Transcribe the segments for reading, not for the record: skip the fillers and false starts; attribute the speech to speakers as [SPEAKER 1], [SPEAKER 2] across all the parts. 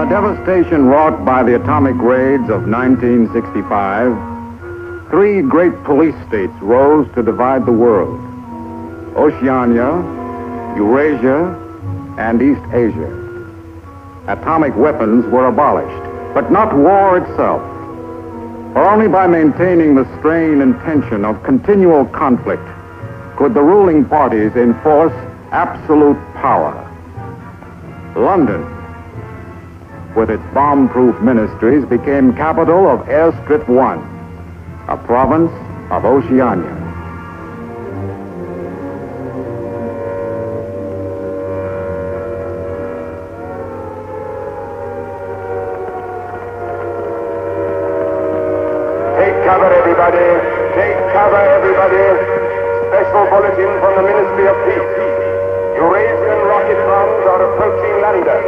[SPEAKER 1] devastation wrought by the atomic raids of 1965, three great police states rose to divide the world: Oceania, Eurasia, and East Asia. Atomic weapons were abolished, but not war itself. For only by maintaining the strain and tension of continual conflict could the ruling parties enforce absolute power. London, with its bomb-proof ministries, became capital of Airstrip 1, a province of Oceania.
[SPEAKER 2] Take cover, everybody. Take cover, everybody. Special bulletin from the Ministry of Peace. Eurasian rocket bombs are approaching London.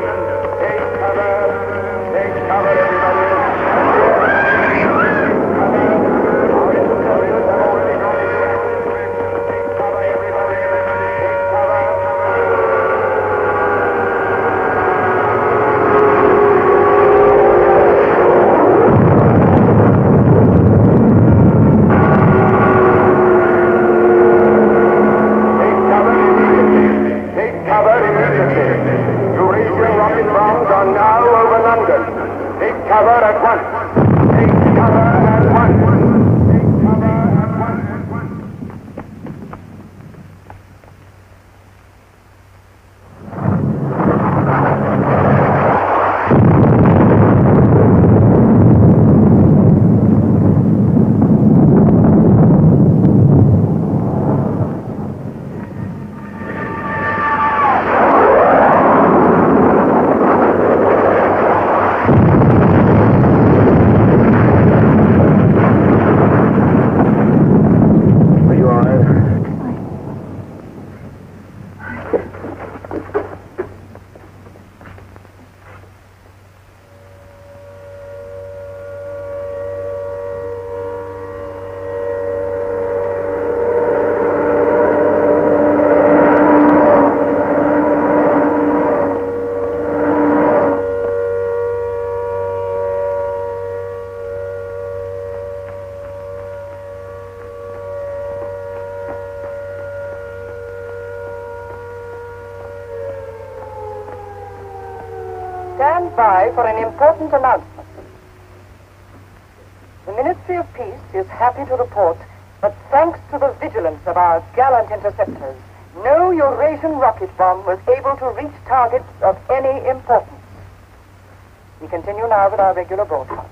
[SPEAKER 2] Take cover. Take cover, everybody.
[SPEAKER 3] Stand by for an important announcement. The Ministry of Peace is happy to report that thanks to the vigilance of our gallant interceptors, no Eurasian rocket bomb was able to reach targets of any importance. We continue now with our regular broadcast.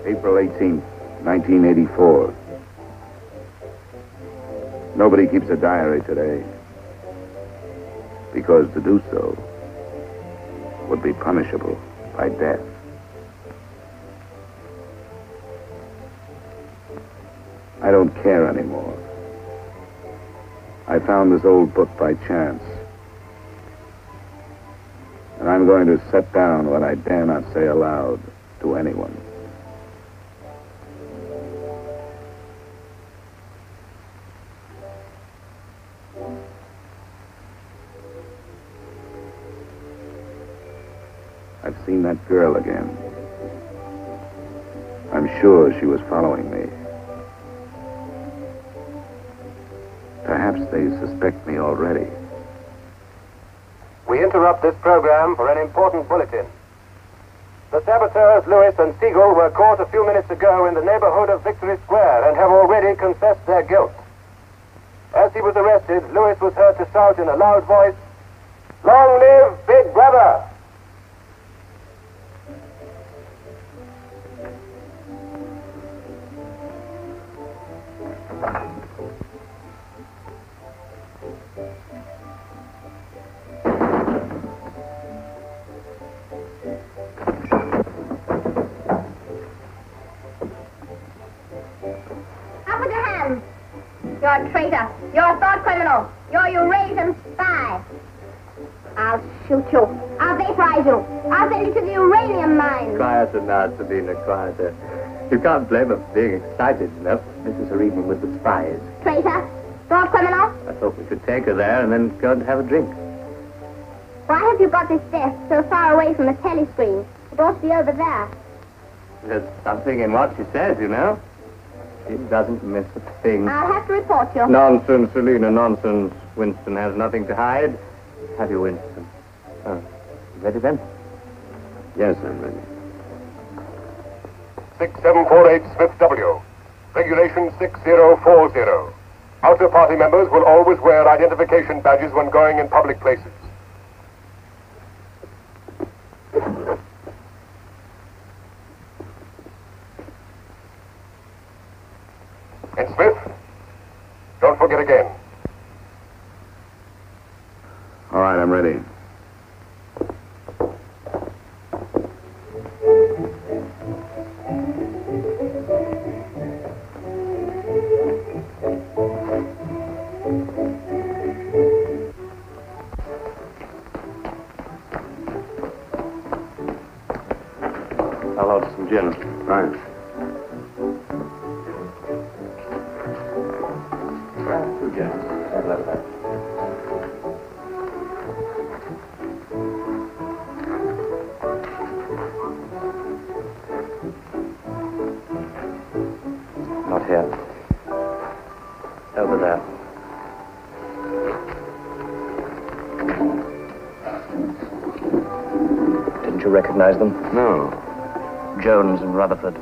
[SPEAKER 4] April 18th, 1984. Nobody keeps a diary today, because to do so would be punishable by death. I don't care anymore. I found this old book by chance. And I'm going to set down what I dare not say aloud to anyone. I've seen that girl again. I'm sure she was following me. Perhaps they suspect me already.
[SPEAKER 2] We interrupt this program for an important bulletin. The saboteurs Lewis and Siegel were caught a few minutes ago in the neighborhood of Victory Square and have already confessed their guilt. As he was arrested, Lewis was heard to shout in a loud voice, "Long live Big Brother!"
[SPEAKER 5] You're a traitor. You're a thought criminal. You're a Eurasian spy. I'll shoot you. I'll vaporize you. I'll send you to the uranium mine.
[SPEAKER 6] Quieter now, Sabina, quieter. You can't blame her for being excited, you know. This is her evening with the spies.
[SPEAKER 5] Traitor. Thought criminal.
[SPEAKER 6] I thought we could take her there and then go and have a drink.
[SPEAKER 5] Why have you got this desk so far away from the telescreen? It ought to be over there.
[SPEAKER 6] There's something in what she says, you know. She doesn't miss a thing.
[SPEAKER 5] I'll have to report you.
[SPEAKER 6] Nonsense, Selina, nonsense. Winston has nothing to hide. Have you, Winston? Oh, ready then?
[SPEAKER 4] Yes, I'm ready.
[SPEAKER 2] 6748 Smith W. Regulation 6040. Outer party members will always wear identification badges when going in public places. And Smith, don't forget again.
[SPEAKER 4] All right, I'm ready.
[SPEAKER 6] I'll order some gin.
[SPEAKER 4] Right.
[SPEAKER 6] Not here. Over there. Didn't you recognize them?
[SPEAKER 4] No,
[SPEAKER 6] Jones and Rutherford.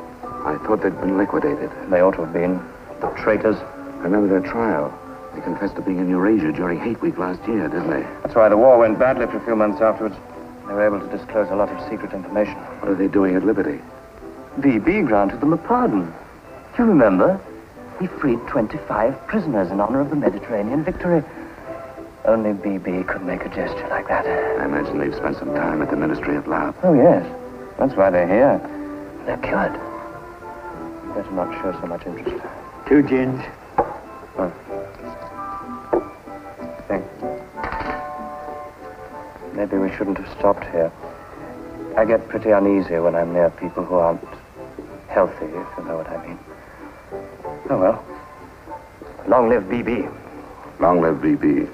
[SPEAKER 4] I thought they'd been liquidated.
[SPEAKER 6] They ought to have been. The traitors.
[SPEAKER 4] I remember their trial. They confessed to being in Eurasia during Hate Week last year, didn't they?
[SPEAKER 6] That's why the war went badly for a few months afterwards. They were able to disclose a lot of secret information.
[SPEAKER 4] What are they doing at Liberty?
[SPEAKER 6] VB granted them a pardon. You remember? He freed 25 prisoners in honor of the Mediterranean victory. Only BB could make a gesture like that.
[SPEAKER 4] I imagine they've spent some time at the Ministry of Love.
[SPEAKER 6] Oh, yes. That's why they're here. They're cured. Better not show so much interest.
[SPEAKER 7] 2 gins.
[SPEAKER 6] Oh. Thanks. Maybe we shouldn't have stopped here. I get pretty uneasy when I'm near people who aren't healthy, if you know what I mean. Oh, well. Long live BB.
[SPEAKER 4] Long live BB.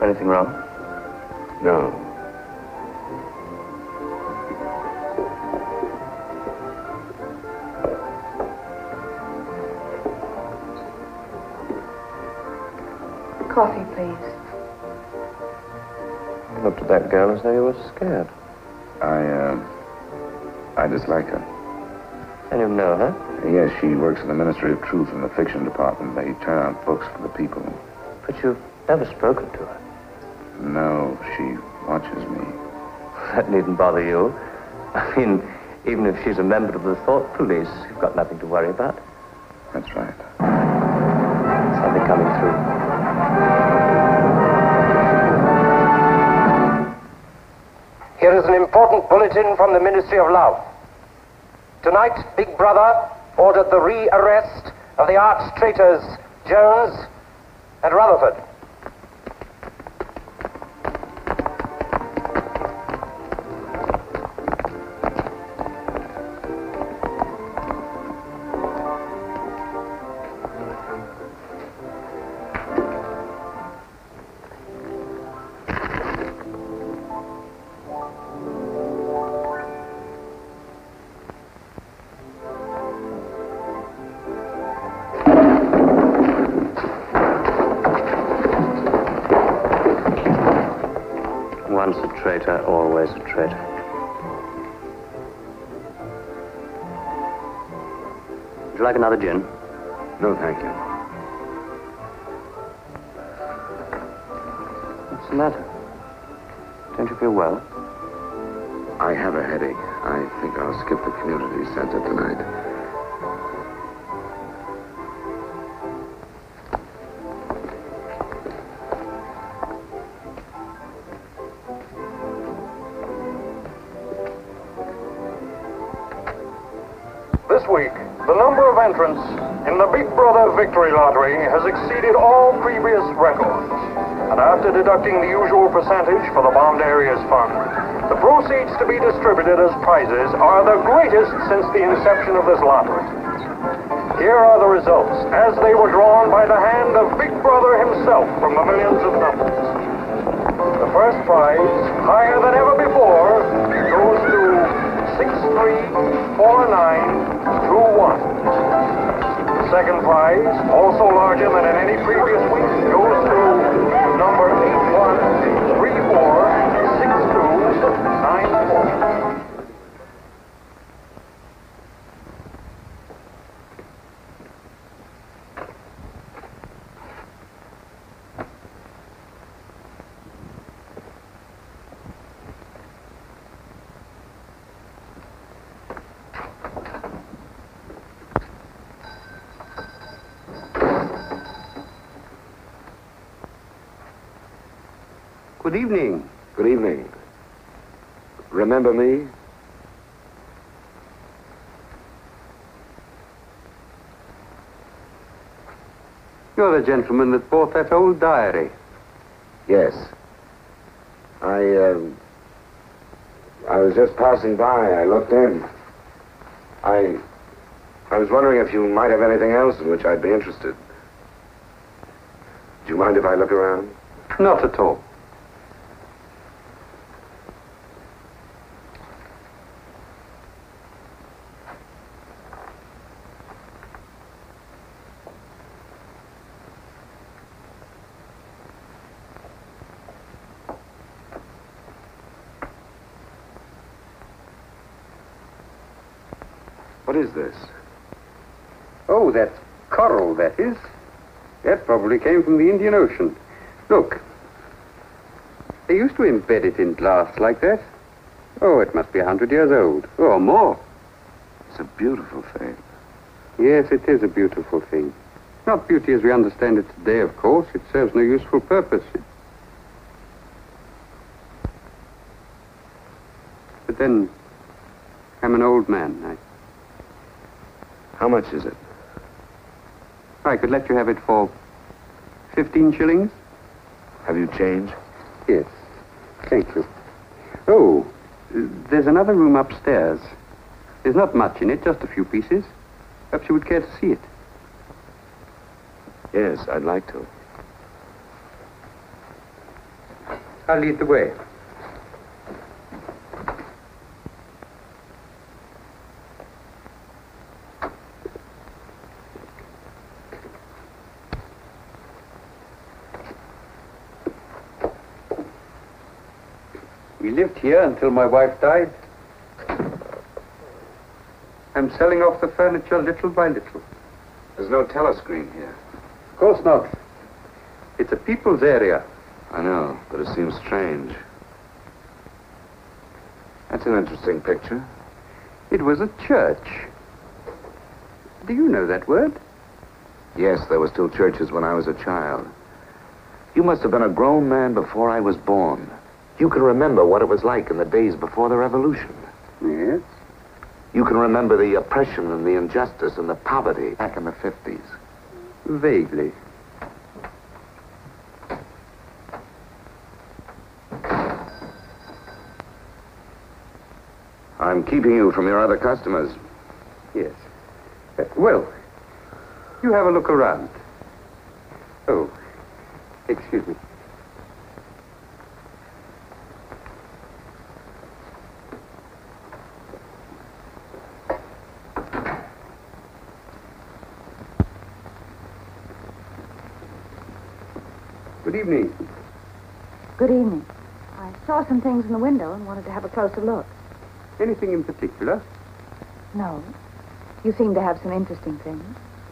[SPEAKER 6] Anything wrong?
[SPEAKER 4] No.
[SPEAKER 3] Coffee, please.
[SPEAKER 6] You looked at that girl as though you were scared.
[SPEAKER 4] I dislike her.
[SPEAKER 6] And you know her?
[SPEAKER 4] Yes, she works in the Ministry of Truth in the fiction department. They turn out books for the people.
[SPEAKER 6] But you've never spoken to her.
[SPEAKER 4] No, she watches me.
[SPEAKER 6] That needn't bother you. I mean, even if she's a member of the thought police, you've got nothing to worry about.
[SPEAKER 4] That's right.
[SPEAKER 6] Something coming through.
[SPEAKER 7] important bulletin from the Ministry of Love. Tonight, Big Brother ordered the re-arrest of the arch traitors Jones and Rutherford.
[SPEAKER 6] Once a traitor, always a traitor. Would you like another gin?
[SPEAKER 4] No, thank you.
[SPEAKER 6] What's the matter? Don't you feel well?
[SPEAKER 4] I have a headache. I think I'll skip the community center tonight.
[SPEAKER 2] This week, the number of entrants in the Big Brother Victory Lottery has exceeded all previous records. And after deducting the usual percentage for the Bombed Areas Fund, the proceeds to be distributed as prizes are the greatest since the inception of this lottery. Here are the results, as they were drawn by the hand of Big Brother himself from the millions of numbers. The first prize, higher than ever before, goes to 634921. The second prize, also larger than in any previous week, goes to number 81346294.
[SPEAKER 8] Good evening.
[SPEAKER 4] Good evening. Remember me?
[SPEAKER 8] You're the gentleman that bought that old diary.
[SPEAKER 4] Yes. I was just passing by. I looked in. I was wondering if you might have anything else in which I'd be interested. Do you mind if I look around?
[SPEAKER 8] Not at all.
[SPEAKER 4] What is this?
[SPEAKER 8] Oh, that's coral, that is. That probably came from the Indian Ocean. Look. They used to embed it in glass like that. Oh, it must be 100 years old, or more.
[SPEAKER 4] It's a beautiful thing.
[SPEAKER 8] Yes, it is a beautiful thing. Not beauty as we understand it today, of course. It serves no useful purpose. But then, I'm an old man.
[SPEAKER 4] How much is it?
[SPEAKER 8] I could let you have it for 15 shillings.
[SPEAKER 4] Have you change?
[SPEAKER 8] Yes. Thank you. Oh, there's another room upstairs. There's not much in it, just a few pieces. Perhaps you would care to see it.
[SPEAKER 4] Yes, I'd like to.
[SPEAKER 8] I'll lead the way. We lived here until my wife died. I'm selling off the furniture little by little.
[SPEAKER 4] There's no telescreen here.
[SPEAKER 8] Of course not. It's a people's area.
[SPEAKER 4] I know, but it seems strange. That's an interesting picture.
[SPEAKER 8] It was a church. Do you know that word?
[SPEAKER 4] Yes, there were still churches when I was a child. You must have been a grown man before I was born. You can remember what it was like in the days before the revolution.
[SPEAKER 8] Yes?
[SPEAKER 4] You can remember the oppression and the injustice and the poverty back in the 50s.
[SPEAKER 8] Vaguely.
[SPEAKER 4] I'm keeping you from your other customers.
[SPEAKER 8] Yes. Well, you have a look around. Oh, excuse me. Good evening.
[SPEAKER 9] Good evening. I saw some things in the window and wanted to have a closer look.
[SPEAKER 8] Anything in particular?
[SPEAKER 9] No. You seem to have some interesting things.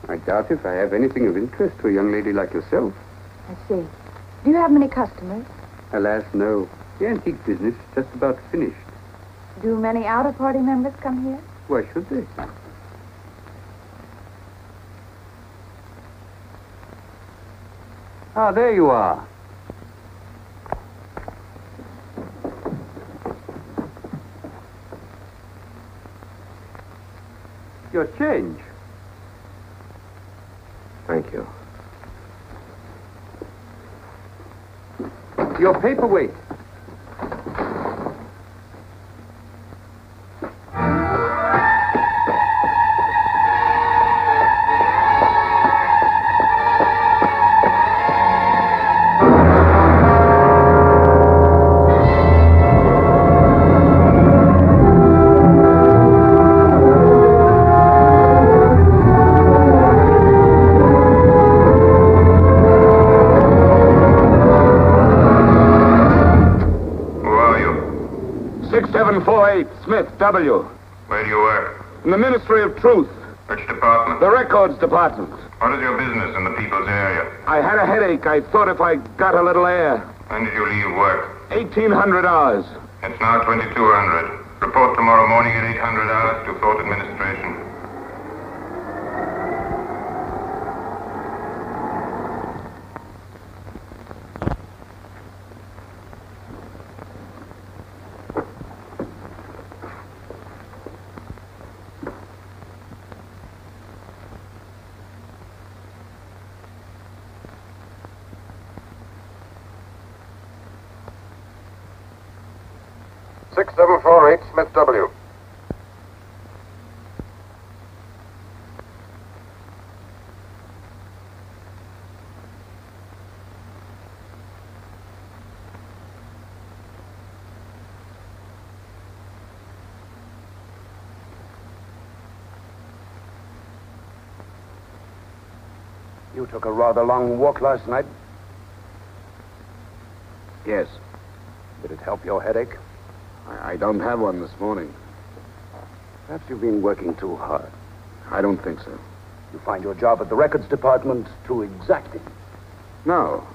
[SPEAKER 8] I doubt if I have anything of interest to a young lady like yourself.
[SPEAKER 9] I see. Do you have many customers?
[SPEAKER 8] Alas, no. The antique business is just about finished.
[SPEAKER 9] Do many outer-party members come here?
[SPEAKER 8] Why should they? Ah, there you are. Your change.
[SPEAKER 4] Thank you.
[SPEAKER 8] Your paperweight.
[SPEAKER 1] Smith, W.
[SPEAKER 2] Where do you work?
[SPEAKER 1] In the Ministry of Truth.
[SPEAKER 2] Which department?
[SPEAKER 1] The Records Department.
[SPEAKER 2] What is your business in the people's area?
[SPEAKER 1] I had a headache. I thought if I got a little air.
[SPEAKER 2] When did you leave work?
[SPEAKER 1] 1,800 hours.
[SPEAKER 2] It's now 2,200. Report tomorrow morning at 800 hours to Thought Administration. Smith W.
[SPEAKER 10] You took a rather long walk last night.
[SPEAKER 1] Yes.
[SPEAKER 10] Did it help your headache?
[SPEAKER 1] I don't have one this morning.
[SPEAKER 10] Perhaps you've been working too hard.
[SPEAKER 1] I don't think so.
[SPEAKER 10] You find your job at the records department too exacting.
[SPEAKER 1] No.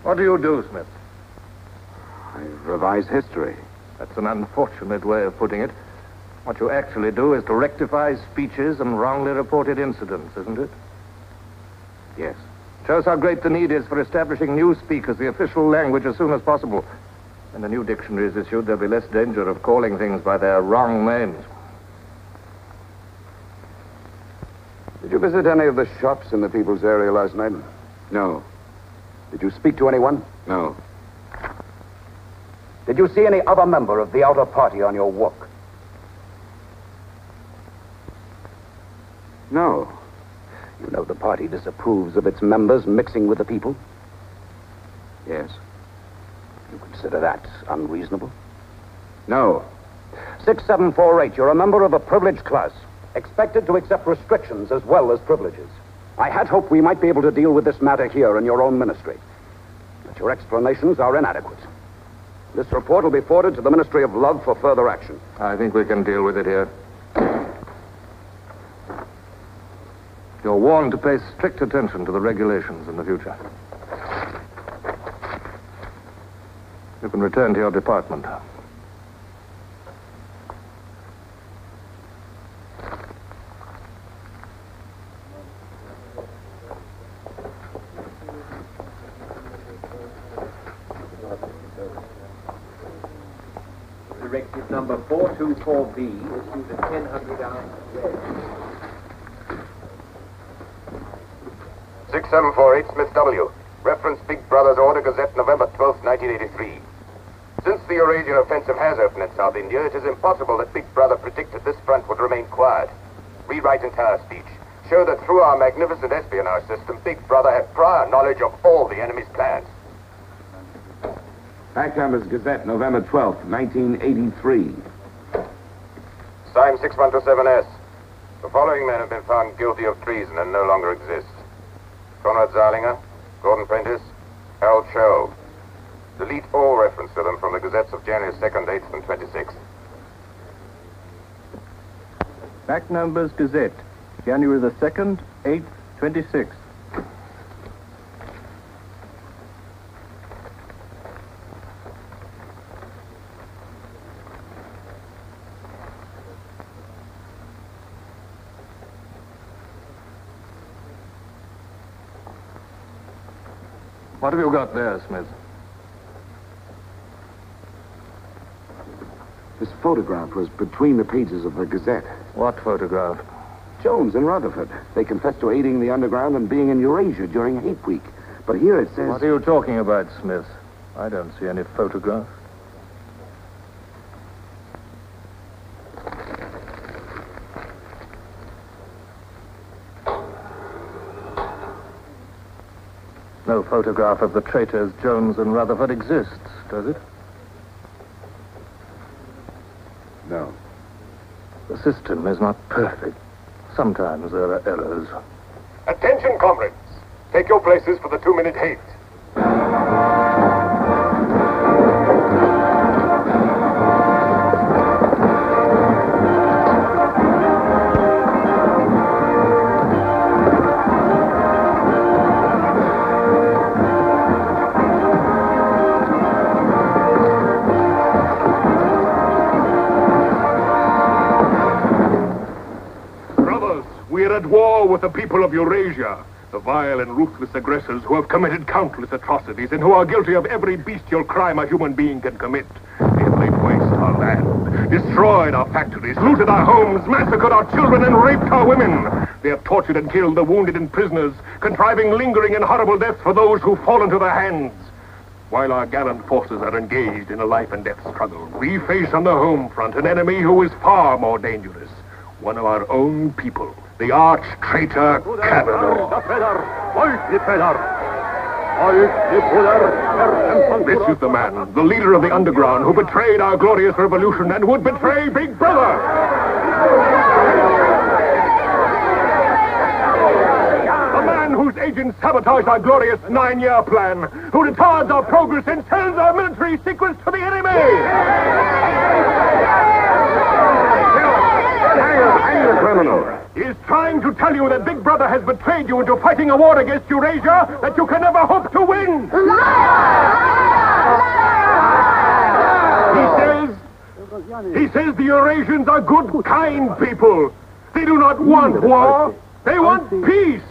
[SPEAKER 6] What do you do, Smith?
[SPEAKER 1] I revise history.
[SPEAKER 6] That's an unfortunate way of putting it. What you actually do is to rectify speeches and wrongly reported incidents, isn't it?
[SPEAKER 1] Yes.
[SPEAKER 6] Shows how great the need is for establishing newspeak as the official language as soon as possible. When a new dictionary is issued, there'll be less danger of calling things by their wrong names.
[SPEAKER 10] Did you visit any of the shops in the people's area last night?
[SPEAKER 1] No.
[SPEAKER 10] Did you speak to anyone?
[SPEAKER 1] No.
[SPEAKER 10] Did you see any other member of the outer party on your walk?
[SPEAKER 1] No.
[SPEAKER 10] You know the party disapproves of its members mixing with the people?
[SPEAKER 1] Yes.
[SPEAKER 10] You consider that unreasonable?
[SPEAKER 1] No.
[SPEAKER 10] 6748, you're a member of a privileged class, expected to accept restrictions as well as privileges. I had hoped we might be able to deal with this matter here in your own ministry. But your explanations are inadequate. This report will be forwarded to the Ministry of Love for further action.
[SPEAKER 6] I think we can deal with it here. You're warned to pay strict attention to the regulations in the future. You can return to your department.
[SPEAKER 11] Directive number 424B, issued at 1000 hours.
[SPEAKER 2] 6748 Smith W. Reference Big Brother's Order Gazette, November 12, 1983. Since the Eurasian offensive has opened in South India, it is impossible that Big Brother predicted this front would remain quiet. Rewrite entire speech. Show that through our magnificent espionage system, Big Brother had prior knowledge of all the enemy's plans.
[SPEAKER 4] Fact Numbers Gazette, November 12th, 1983.
[SPEAKER 2] Signed 6127S. The following men have been found guilty of treason and no longer exist. Conrad Zeilinger, Gordon Prentice, Harold Cho. Delete all reference to them from the gazettes of January 2nd, 8th, and 26th.
[SPEAKER 12] Fact Numbers Gazette, January the 2nd, 8th, 26th.
[SPEAKER 13] What have you got there, Smith?
[SPEAKER 10] This photograph was between the pages of the Gazette.
[SPEAKER 13] What photograph?
[SPEAKER 10] Jones and Rutherford. They confessed to aiding the underground and being in Eurasia during Hate Week. But here it says...
[SPEAKER 13] What are you talking about, Smith? I don't see any photograph. No photograph of the traitors Jones and Rutherford exists, does it?
[SPEAKER 10] No.
[SPEAKER 13] The system is not perfect. Sometimes there are errors.
[SPEAKER 2] Attention, comrades. Take your places for the 2-minute hate.
[SPEAKER 14] At war with the people of Eurasia, the vile and ruthless aggressors who have committed countless atrocities and who are guilty of every bestial crime a human being can commit. They have laid waste our land, destroyed our factories, looted our homes, massacred our children, and raped our women. They have tortured and killed the wounded and prisoners, contriving lingering and horrible deaths for those who fall into their hands. While our gallant forces are engaged in a life and death struggle, we face on the home front an enemy who is far more dangerous. One of our own people. The arch-traitor Cavanaugh. This is the man, the leader of the underground, who betrayed our glorious revolution and would betray Big Brother. The man whose agents sabotaged our glorious 9-year plan, who retards our progress and sells our military secrets to the enemy.
[SPEAKER 10] Hang the criminal.
[SPEAKER 14] He is trying to tell you that Big Brother has betrayed you into fighting a war against Eurasia that you can never hope to win. He says the Eurasians are good, kind people. They do not want war. They want peace.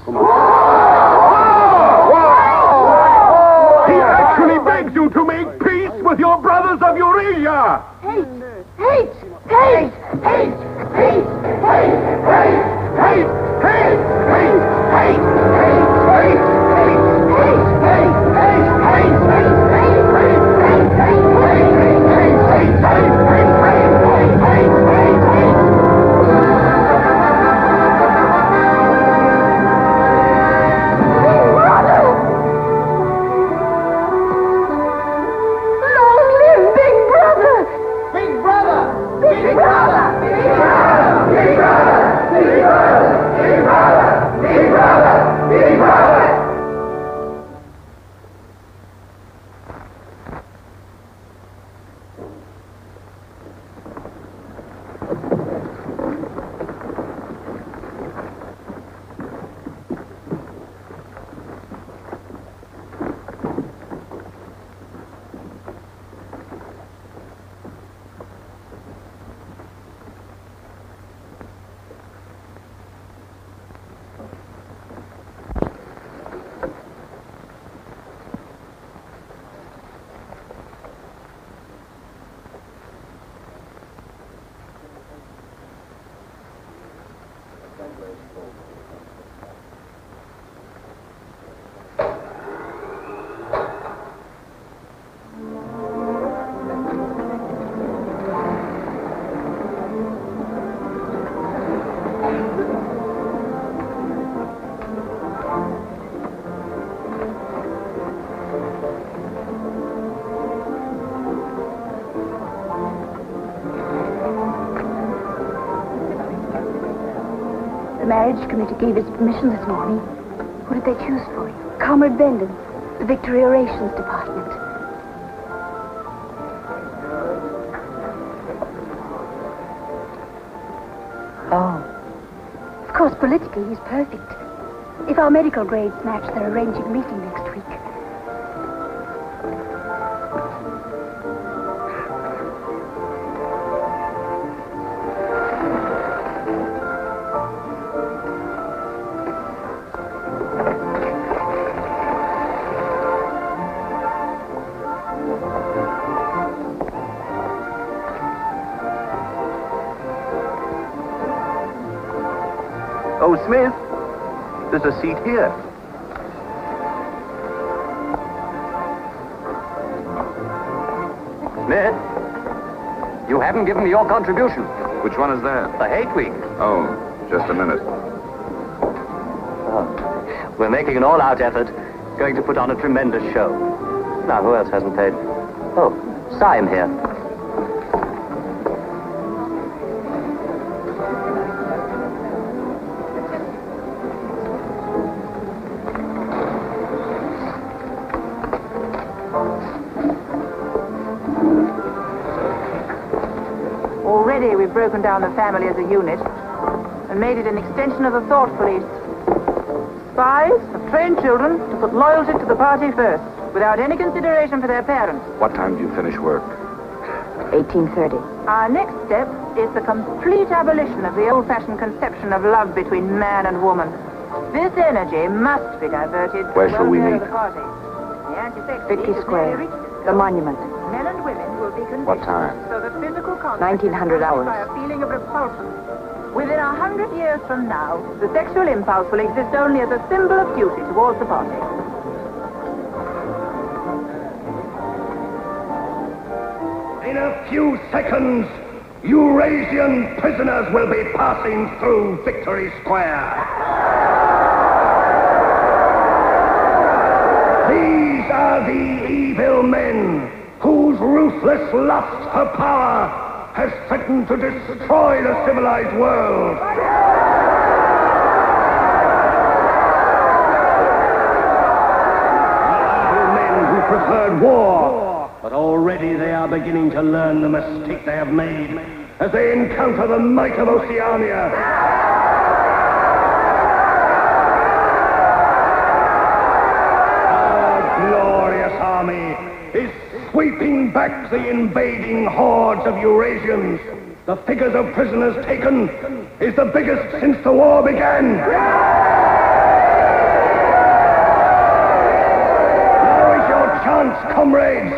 [SPEAKER 14] He actually begs you to make peace with your brothers of Eurasia.
[SPEAKER 5] Hate! Hate! Hate! Hate! Hate! Hate! Hate! Hate! Hate! Hate! Hate! Hate!
[SPEAKER 9] The marriage committee gave its permission this morning. Who did they choose for you? Comrade Bendon, the Victory Orations Department.
[SPEAKER 5] Oh.
[SPEAKER 9] Of course, politically, he's perfect. If our medical grades match, they're arranging a meeting next week.
[SPEAKER 6] Oh, Smith, there's a seat here.
[SPEAKER 10] Smith, you haven't given me your contribution.
[SPEAKER 4] Which one is that?
[SPEAKER 10] The hate week.
[SPEAKER 4] Oh, just a minute.
[SPEAKER 6] Oh, we're making an all-out effort, going to put on a tremendous show. Now, who else hasn't paid? Oh, Syme here.
[SPEAKER 15] Already we've broken down the family as a unit and made it an extension of the thought police. Spies have trained children to put loyalty to the party first, without any consideration for their parents.
[SPEAKER 4] What time do you finish work?
[SPEAKER 9] 18:30.
[SPEAKER 15] Our next step is the complete abolition of the old-fashioned conception of love between man and woman. This energy must be diverted.
[SPEAKER 4] Where shall we meet?
[SPEAKER 15] The party. The anti-sex
[SPEAKER 9] 50
[SPEAKER 15] league is
[SPEAKER 9] Square.
[SPEAKER 15] very
[SPEAKER 9] The monument.
[SPEAKER 15] Men and women will be conditioned
[SPEAKER 4] What time?
[SPEAKER 15] so that physical contact
[SPEAKER 9] 1900
[SPEAKER 15] is
[SPEAKER 9] hours.
[SPEAKER 15] by a feeling of repulsion. Within 100 years from now, the sexual impulse will exist only as a symbol of duty towards the party.
[SPEAKER 16] In a few seconds, Eurasian prisoners will be passing through Victory Square. These are the evil men whose ruthless lust for power has threatened to destroy the civilized world. The evil men who preferred war, but already they are beginning to learn the mistake they have made as they encounter the might of Oceania. Army is sweeping back the invading hordes of Eurasians. The figures of prisoners taken is the biggest since the war began. Now is your chance, comrades,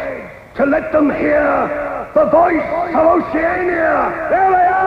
[SPEAKER 16] to let them hear the voice of Oceania. There they are!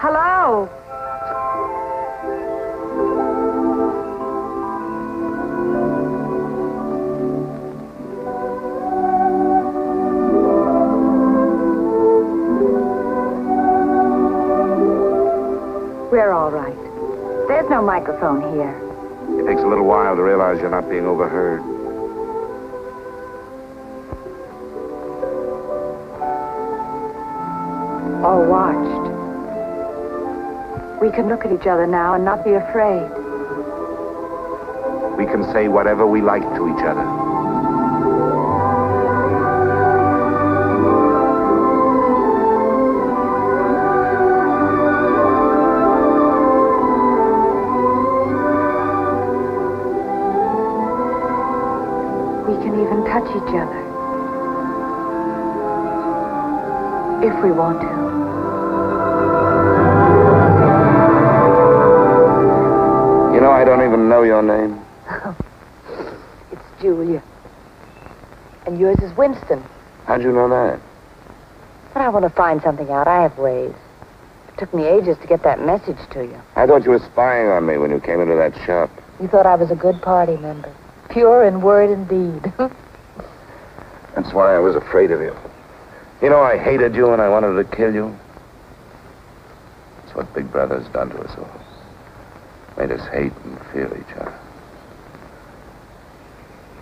[SPEAKER 15] Hello.
[SPEAKER 9] We're all right. There's no microphone here.
[SPEAKER 4] It takes a little while to realize you're not being overheard.
[SPEAKER 9] Or watched. We can look at each other now and not be afraid.
[SPEAKER 4] We can say whatever we like to each other.
[SPEAKER 9] We can even touch each other. If we want to.
[SPEAKER 4] You know, I don't even know your name.
[SPEAKER 9] It's Julia. And yours is Winston.
[SPEAKER 4] How'd you know that?
[SPEAKER 9] But I want to find something out. I have ways. It took me ages to get that message to you.
[SPEAKER 4] I thought you were spying on me when you came into that shop.
[SPEAKER 9] You thought I was a good party member. Pure in word and deed.
[SPEAKER 4] That's why I was afraid of you. You know, I hated you and I wanted to kill you. That's what Big Brother's done to us all. Made us hate and fear each other.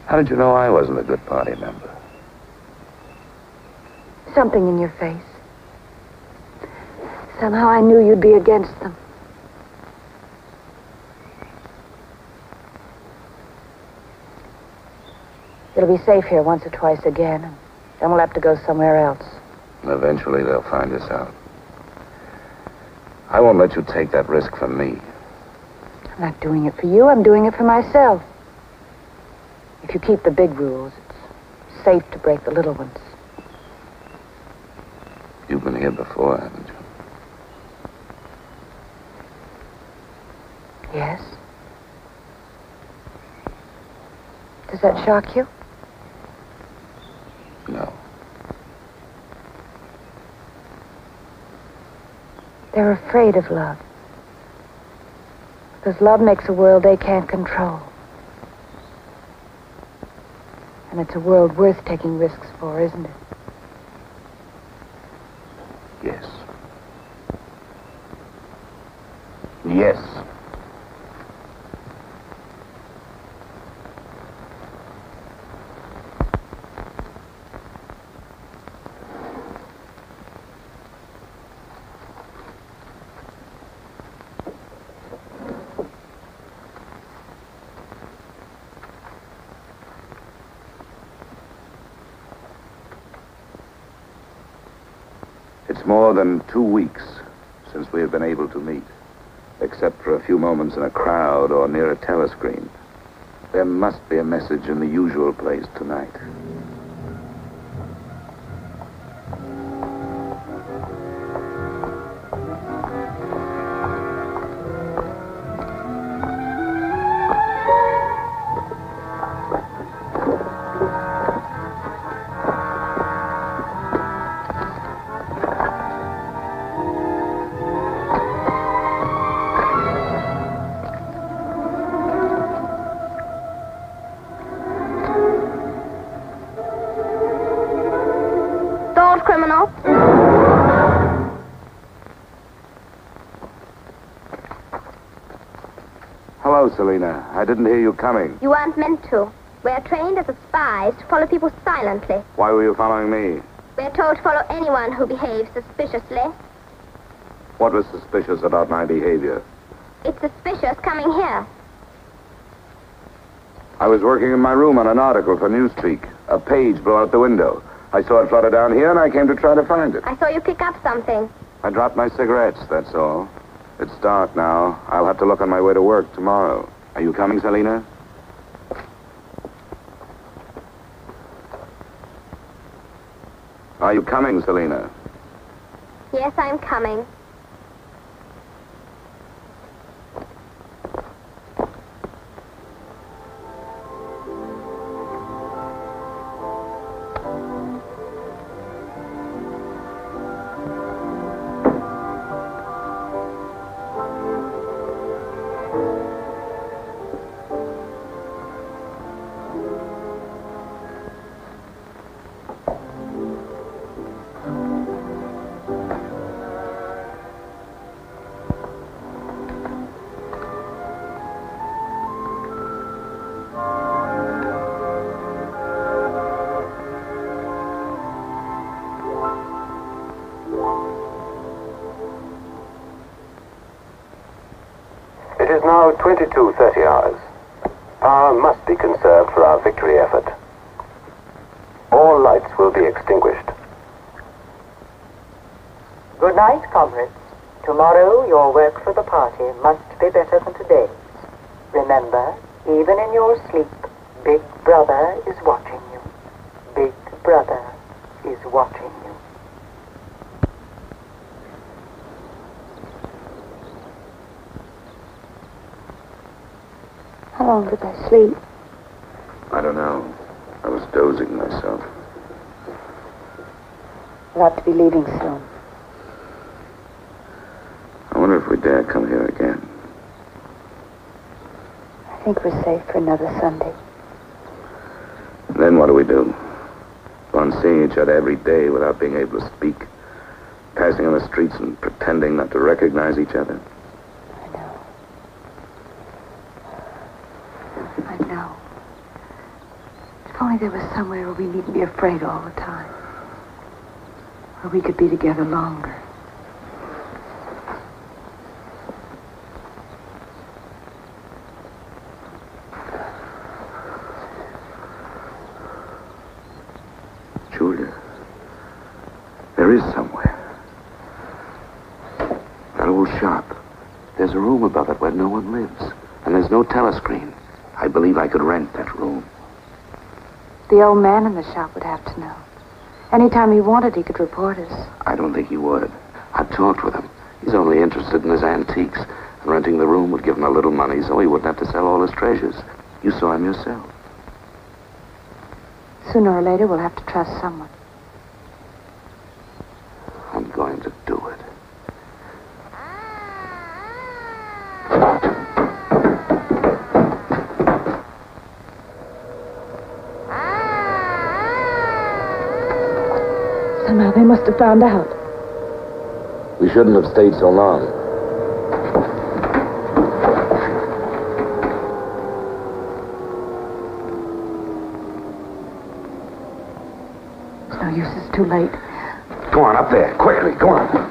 [SPEAKER 4] How did you know I wasn't a good party member?
[SPEAKER 9] Something in your face. Somehow I knew you'd be against them. It'll be safe here once or twice again, and then we'll have to go somewhere else.
[SPEAKER 4] Eventually they'll find us out. I won't let you take that risk from me.
[SPEAKER 9] I'm not doing it for you, I'm doing it for myself. If you keep the big rules, it's safe to break the little ones.
[SPEAKER 4] You've been here before, haven't you?
[SPEAKER 9] Yes. Does that shock you?
[SPEAKER 4] No.
[SPEAKER 9] They're afraid of love. Because love makes a world they can't control. And it's a world worth taking risks for, isn't it?
[SPEAKER 4] Yes. Yes. It's more than 2 weeks since we have been able to meet, except for a few moments in a crowd or near a telescreen. There must be a message in the usual place tonight.
[SPEAKER 5] Criminal.
[SPEAKER 4] Hello, Selena. I didn't hear you coming.
[SPEAKER 5] You weren't meant to. We're trained as spies to follow people silently.
[SPEAKER 4] Why were you following me?
[SPEAKER 5] We're told to follow anyone who behaves suspiciously.
[SPEAKER 4] What was suspicious about my behavior?
[SPEAKER 5] It's suspicious coming here.
[SPEAKER 4] I was working in my room on an article for Newspeak. A page blew out the window. I saw it flutter down here, and I came to try to find it.
[SPEAKER 5] I saw you pick up something.
[SPEAKER 4] I dropped my cigarettes, that's all. It's dark now. I'll have to look on my way to work tomorrow. Are you coming, Selena? Are you coming, Selena?
[SPEAKER 5] Yes, I'm coming.
[SPEAKER 7] now 22:30 hours. Power must be conserved for our victory effort. All lights will be extinguished.
[SPEAKER 3] Good night, comrades. Tomorrow, your work for the party must be better than today's. Remember, even in your sleep, Big Brother is watching you. Big Brother is watching you.
[SPEAKER 9] How long did I sleep?
[SPEAKER 4] I don't know. I was dozing myself.
[SPEAKER 9] We'll have to be leaving soon.
[SPEAKER 4] I wonder if we dare come here again.
[SPEAKER 9] I think we're safe for another Sunday.
[SPEAKER 4] And then what do we do? Go on seeing each other every day without being able to speak? Passing on the streets and pretending not to recognize each other?
[SPEAKER 9] I know. If only there was somewhere where we needn't be afraid all the time. Where we could be together longer.
[SPEAKER 4] Julia, there is somewhere. That old shop. There's a room above it where no one lives. And there's no telescreen. I believe I could rent that room.
[SPEAKER 9] The old man in the shop would have to know. Anytime he wanted, he could report us.
[SPEAKER 4] I don't think he would. I've talked with him. He's only interested in his antiques. And renting the room would give him a little money so he wouldn't have to sell all his treasures. You saw him yourself.
[SPEAKER 9] Sooner or later, we'll have to trust someone.
[SPEAKER 4] I'm going to do it.
[SPEAKER 9] Somehow they must have found out.
[SPEAKER 4] We shouldn't have stayed so long.
[SPEAKER 9] It's no use, it's too late.
[SPEAKER 4] Go on, up there. Quickly, go on.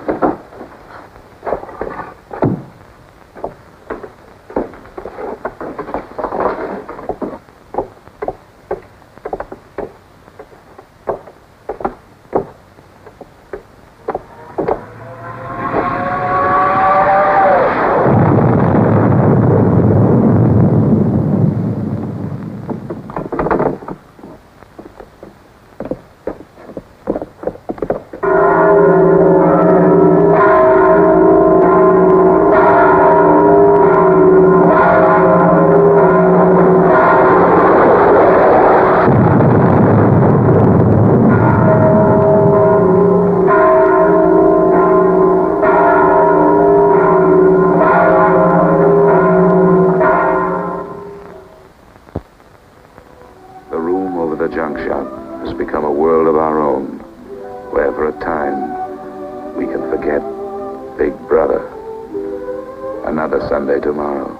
[SPEAKER 4] Sunday tomorrow.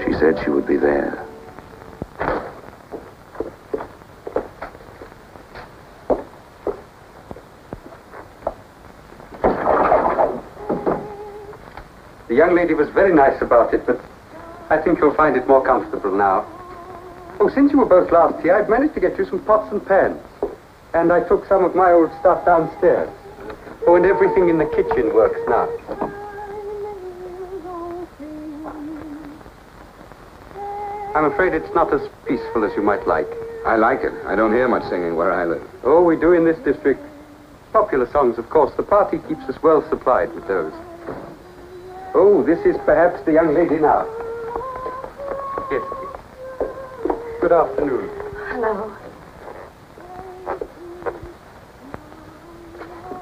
[SPEAKER 4] She said she would be there.
[SPEAKER 8] The young lady was very nice about it, but I think you'll find it more comfortable now. Oh, since you were both last here, I've managed to get you some pots and pans. And I took some of my old stuff downstairs. Oh, and everything in the kitchen works now. I'm afraid it's not as peaceful as you might like.
[SPEAKER 4] I like it. I don't hear much singing where I live.
[SPEAKER 8] Oh, we do in this district. Popular songs, of course. The party keeps us well supplied with those. Oh, this is perhaps the young lady now. Yes. Good afternoon.
[SPEAKER 9] Hello.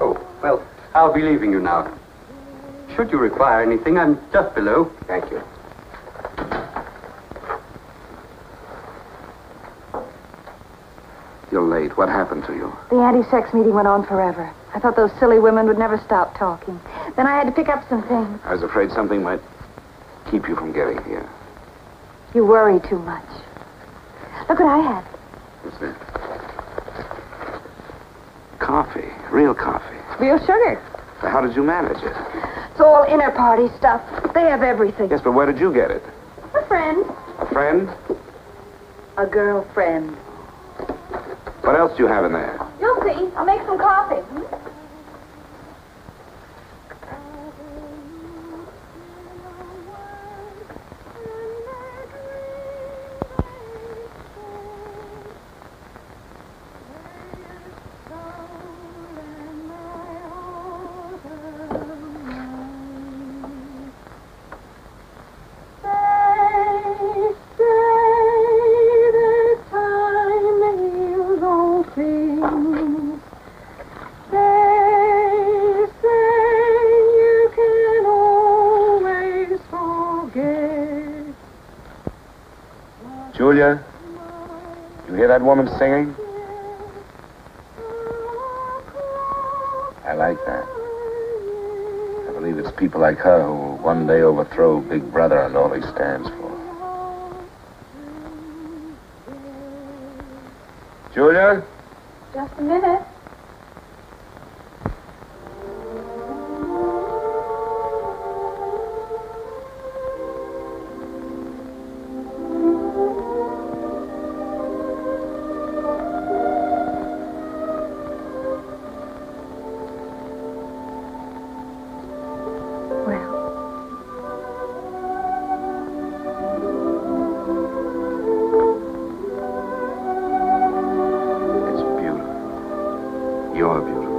[SPEAKER 8] Oh, well, I'll be leaving you now. Should you require anything, I'm just below.
[SPEAKER 4] Thank you. You're late. What happened to you?
[SPEAKER 9] The anti-sex meeting went on forever. I thought those silly women would never stop talking. Then I had to pick up some things.
[SPEAKER 4] I was afraid something might keep you from getting here.
[SPEAKER 9] You worry too much. Look what I had.
[SPEAKER 4] What's that? Coffee. Real coffee.
[SPEAKER 9] Real sugar.
[SPEAKER 4] So how did you manage it?
[SPEAKER 9] It's all inner party stuff. They have everything.
[SPEAKER 4] Yes, but where did you get it?
[SPEAKER 5] A friend.
[SPEAKER 4] A friend?
[SPEAKER 9] A girlfriend.
[SPEAKER 4] What else do you have in there?
[SPEAKER 5] You'll see. I'll make some coffee.
[SPEAKER 4] Julia, you hear that woman singing? I like that. I believe it's people like her who will one day overthrow Big Brother and all he stands for. Julia?
[SPEAKER 5] Just a minute.
[SPEAKER 4] You're beautiful.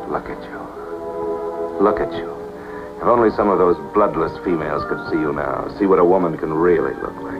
[SPEAKER 4] Look at you. Look at you. If only some of those bloodless females could see you now, see what a woman can really look like.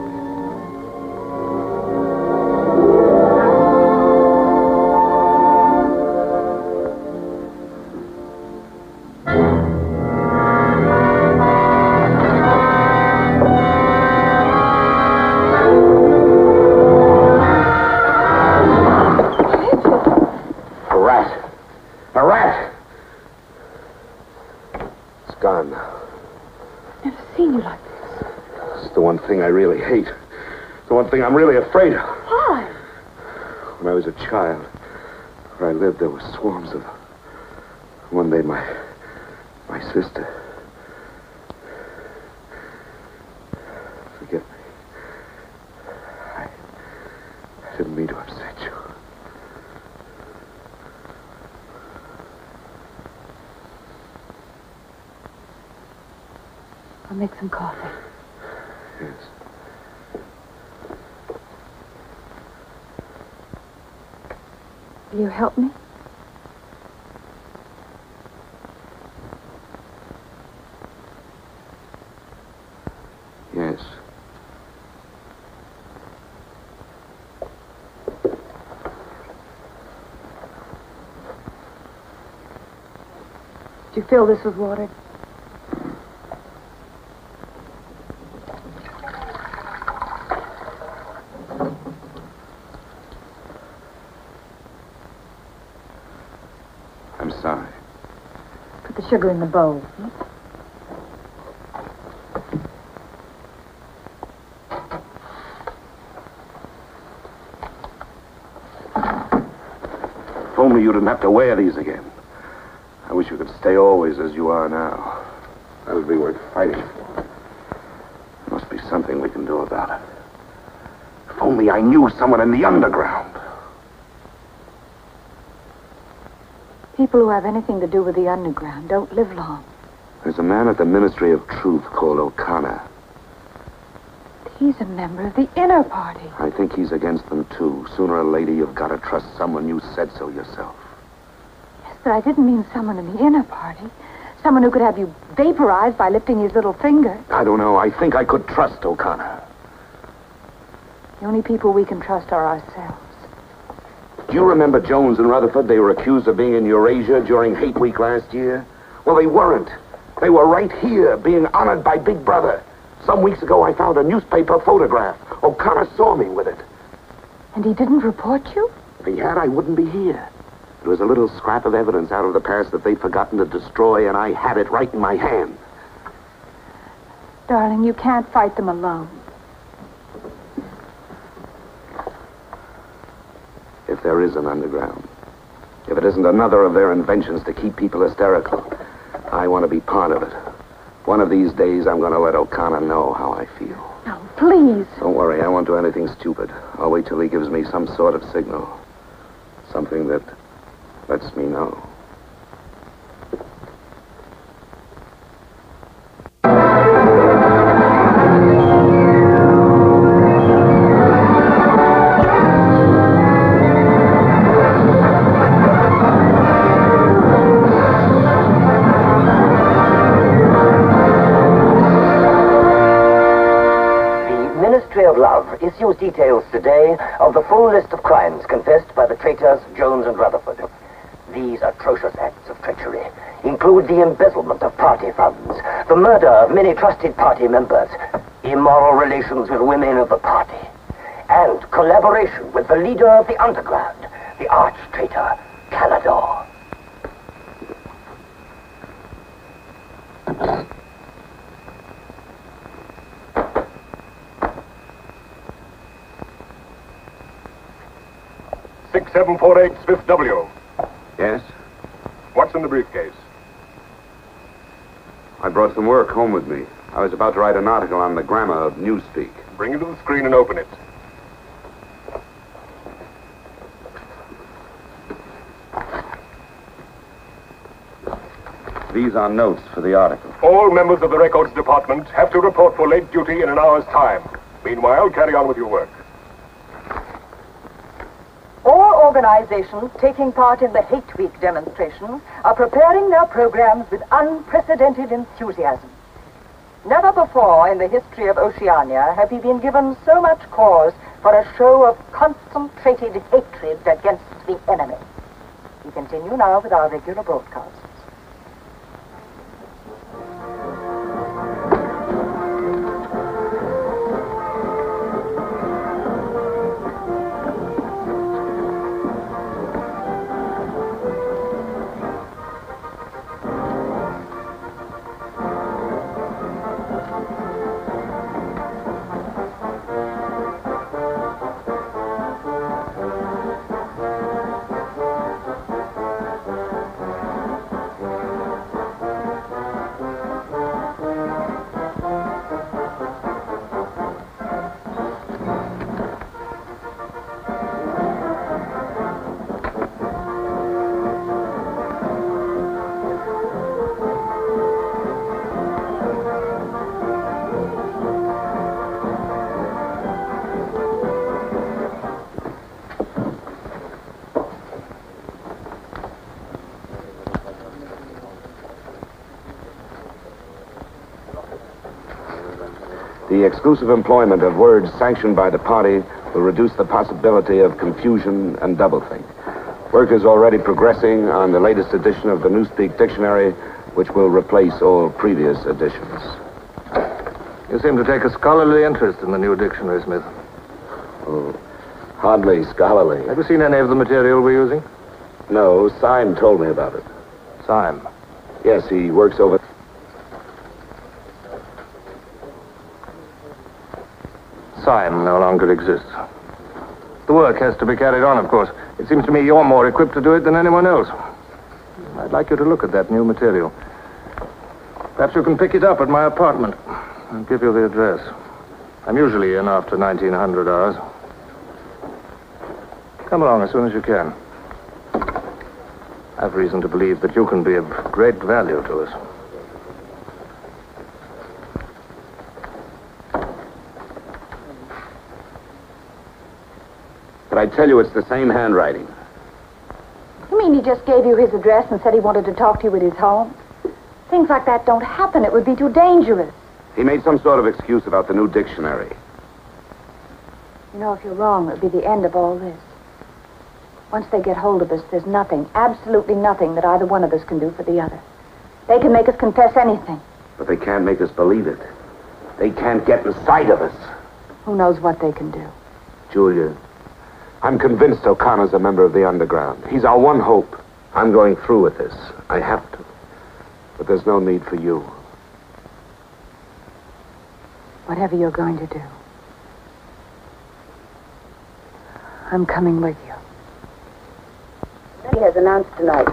[SPEAKER 4] I really hate. The one thing I'm really afraid of.
[SPEAKER 5] Why?
[SPEAKER 4] When I was a child, where I lived, there were swarms of them. One day, my sister. Forgive me. I didn't mean to upset you.
[SPEAKER 9] I'll make some coffee.
[SPEAKER 4] Yes.
[SPEAKER 9] Will you help me?
[SPEAKER 4] Yes.
[SPEAKER 9] Did you fill this with water?
[SPEAKER 4] Sorry.
[SPEAKER 9] Put the sugar in the bowl.
[SPEAKER 4] If only you didn't have to wear these again. I wish you could stay always as you are now. That would be worth fighting for. There must be something we can do about it. If only I knew someone in the underground.
[SPEAKER 9] People who have anything to do with the underground don't live long.
[SPEAKER 4] There's a man at the Ministry of Truth called O'Connor.
[SPEAKER 9] He's a member of the inner party.
[SPEAKER 4] I think he's against them, too. Sooner or later, you've got to trust someone. You said so yourself.
[SPEAKER 9] Yes, but I didn't mean someone in the inner party. Someone who could have you vaporized by lifting his little finger.
[SPEAKER 4] I don't know. I think I could trust O'Connor.
[SPEAKER 9] The only people we can trust are ourselves.
[SPEAKER 4] Do you remember Jones and Rutherford? They were accused of being in Eurasia during Hate Week last year. Well, they weren't. They were right here, being honored by Big Brother. Some weeks ago, I found a newspaper photograph. O'Connor saw me with it.
[SPEAKER 9] And he didn't report you?
[SPEAKER 4] If he had, I wouldn't be here. It was a little scrap of evidence out of the past that they'd forgotten to destroy, and I had it right in my hand.
[SPEAKER 9] Darling, you can't fight them alone.
[SPEAKER 4] if there is an underground. If it isn't another of their inventions to keep people hysterical, I want to be part of it. One of these days, I'm going to let O'Connor know how I feel.
[SPEAKER 9] No, please.
[SPEAKER 4] Don't worry, I won't do anything stupid. I'll wait till he gives me some sort of signal. Something that lets me know.
[SPEAKER 17] Issues details today of the full list of crimes confessed by the traitors Jones and Rutherford. These atrocious acts of treachery include the embezzlement of party funds, the murder of many trusted party members, immoral relations with women of the party, and collaboration with the leader of the underground, the arch-traitor Canador.
[SPEAKER 14] .748 Smith W.
[SPEAKER 4] Yes?
[SPEAKER 14] What's in the briefcase?
[SPEAKER 4] I brought some work home with me. I was about to write an article on the grammar of newspeak.
[SPEAKER 14] Bring it to the screen and open it.
[SPEAKER 4] These are notes for the article.
[SPEAKER 14] All members of the records department have to report for late duty in an hour's time. Meanwhile, carry on with your work.
[SPEAKER 3] All organizations taking part in the Hate Week demonstration are preparing their programs with unprecedented enthusiasm. Never before in the history of Oceania have we been given so much cause for a show of concentrated hatred against the enemy. We continue now with our regular broadcasts.
[SPEAKER 4] The exclusive employment of words sanctioned by the party will reduce the possibility of confusion and doublethink. Work is already progressing on the latest edition of the Newspeak Dictionary, which will replace all previous editions.
[SPEAKER 13] You seem to take a scholarly interest in the new dictionary, Smith.
[SPEAKER 4] Oh, hardly scholarly.
[SPEAKER 13] Have you seen any of the material we're using?
[SPEAKER 4] No, Syme told me about it.
[SPEAKER 13] Syme?
[SPEAKER 4] Yes, he works over...
[SPEAKER 13] Syme no longer exists. The work has to be carried on, of course. It seems to me you're more equipped to do it than anyone else. I'd like you to look at that new material. Perhaps you can pick it up at my apartment. I'll give you the address. I'm usually in after 1900 hours. Come along as soon as you can. I've reason to believe that you can be of great value to us.
[SPEAKER 4] But I tell you, it's the same handwriting.
[SPEAKER 9] You mean he just gave you his address and said he wanted to talk to you at his home? Things like that don't happen. It would be too dangerous.
[SPEAKER 4] He made some sort of excuse about the new dictionary.
[SPEAKER 9] You know, if you're wrong, it would be the end of all this. Once they get hold of us, there's nothing, absolutely nothing that either one of us can do for the other. They can make us confess anything.
[SPEAKER 4] But they can't make us believe it. They can't get inside of us.
[SPEAKER 9] Who knows what they can do?
[SPEAKER 4] Julia, I'm convinced O'Connor's a member of the underground. He's our one hope. I'm going through with this. I have to. But there's no need for you.
[SPEAKER 9] Whatever you're going to do, I'm coming with you.
[SPEAKER 18] has announced tonight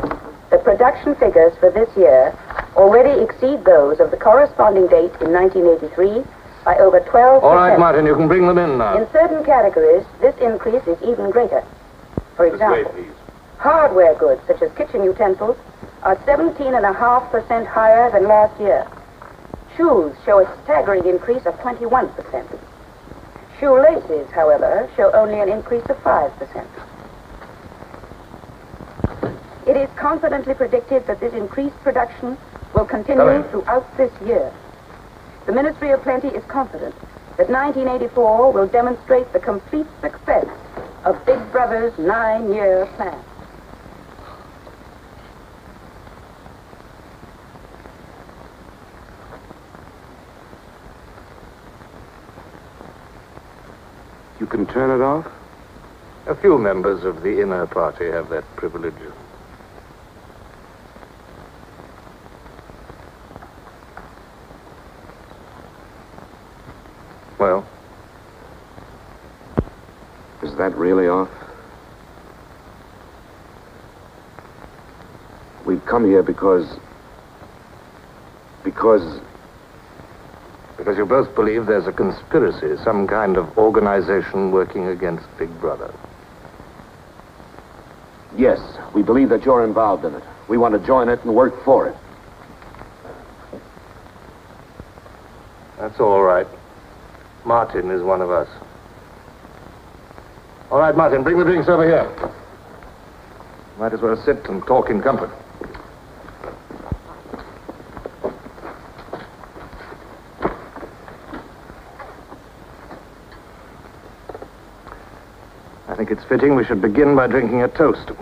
[SPEAKER 18] that production figures for this year already exceed those of the corresponding date in 1983 by over 12%.
[SPEAKER 13] All right, Martin, you can bring them in now.
[SPEAKER 18] In certain categories, this increase is even greater. For example, hardware goods such as kitchen utensils are 17.5% higher than last year. Shoes show a staggering increase of 21%. Shoelaces, however, show only an increase of 5%. It is confidently predicted that this increased production will continue throughout this year. The Ministry of Plenty is confident that 1984 will demonstrate the complete success of Big Brother's 9-year plan.
[SPEAKER 4] You can turn it off?
[SPEAKER 13] A few members of the inner party have that privilege. Well?
[SPEAKER 4] Is that really off? We've come here because
[SPEAKER 13] you both believe there's a conspiracy, some kind of organization working against Big Brother.
[SPEAKER 10] Yes, we believe that you're involved in it. We want to join it and work for it.
[SPEAKER 13] That's all right. Martin is one of us. All right, Martin, bring the drinks over here. Might as well sit and talk in comfort. I think it's fitting we should begin by drinking a toast.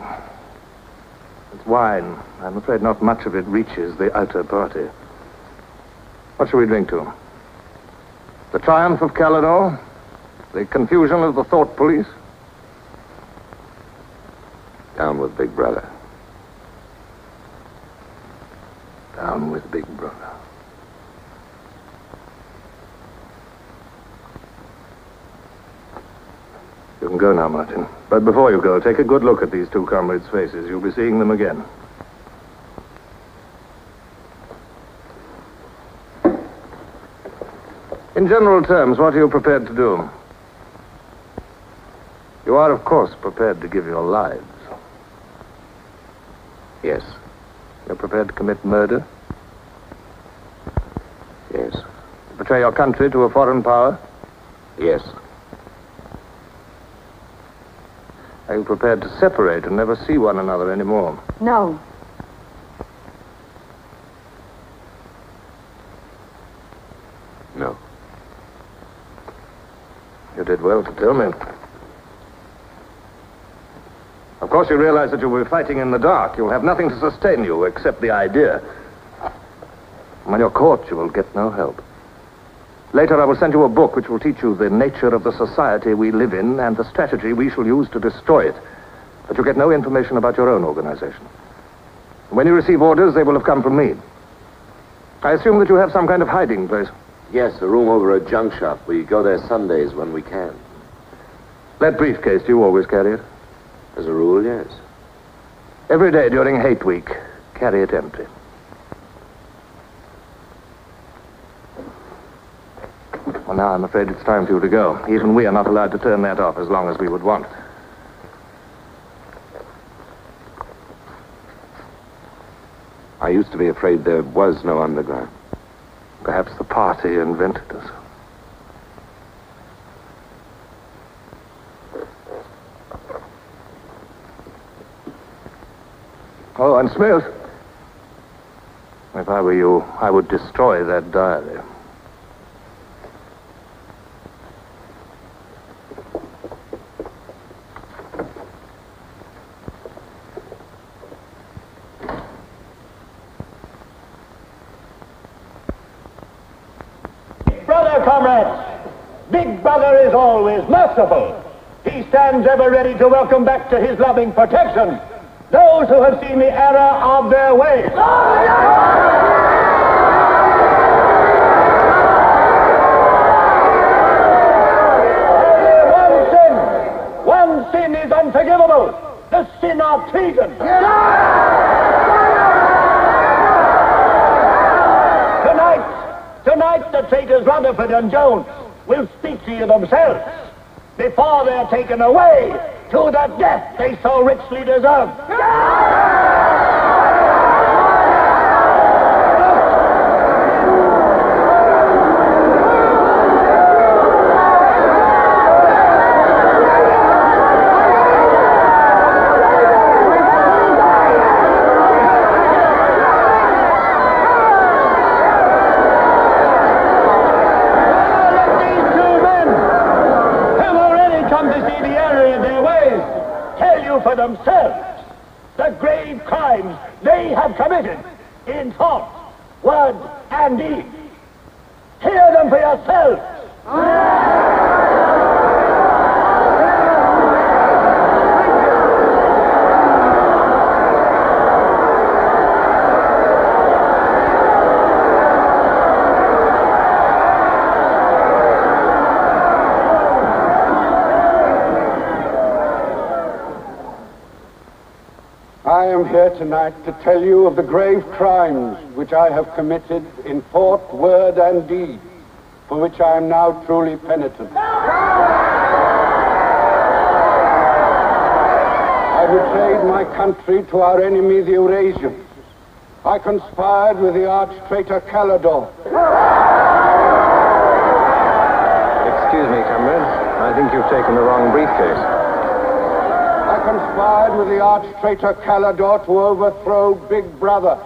[SPEAKER 13] It's wine. I'm afraid not much of it reaches the outer party. What shall we drink to? The triumph of Calidor? The confusion of the thought police?
[SPEAKER 4] Down with Big Brother.
[SPEAKER 13] Down with Big Brother. You can go now, Martin. But before you go, take a good look at these two comrades' faces. You'll be seeing them again. In general terms, what are you prepared to do? You are, of course, prepared to give your lives.
[SPEAKER 4] Yes.
[SPEAKER 13] You're prepared to commit murder?
[SPEAKER 4] Yes.
[SPEAKER 13] To betray your country to a foreign power?
[SPEAKER 4] Yes.
[SPEAKER 13] Are you prepared to separate and never see one another anymore?
[SPEAKER 9] No.
[SPEAKER 4] No.
[SPEAKER 13] You did well to tell me. Of course, you realize that you'll be fighting in the dark. You'll have nothing to sustain you except the idea. When you're caught, you will get no help. Later, I will send you a book which will teach you the nature of the society we live in and the strategy we shall use to destroy it. But you'll get no information about your own organization. When you receive orders, they will have come from me. I assume that you have some kind of hiding place.
[SPEAKER 4] Yes, a room over a junk shop. We go there Sundays when we can.
[SPEAKER 13] That briefcase, do you always carry it?
[SPEAKER 4] As a rule, yes.
[SPEAKER 13] Every day during hate week, carry it empty. Well, now I'm afraid it's time for you to go. Even we are not allowed to turn that off as long as we would want.
[SPEAKER 4] I used to be afraid there was no underground.
[SPEAKER 13] Perhaps the party invented us. Oh, and Smith. If I were you, I would destroy that diary.
[SPEAKER 16] Comrades, Big Brother is always merciful. He stands ever ready to welcome back to his loving protection those who have seen the error of their ways. Only one sin is unforgivable. the sin of treason. Tonight the traitors Rutherford and Jones will speak to you themselves before they're taken away to the death they so richly deserve. For themselves the grave crimes they have committed in thought, word, and deed. Hear them for yourselves.
[SPEAKER 19] I am here tonight to tell you of the grave crimes which I have committed in thought, word, and deed, for which I am now truly penitent. I betrayed my country to our enemy, the Eurasians. I conspired with the arch-traitor Calidore.
[SPEAKER 13] Excuse me, comrade. I think you've taken the wrong briefcase.
[SPEAKER 19] I conspired with the arch-traitor Calidore to overthrow Big Brother.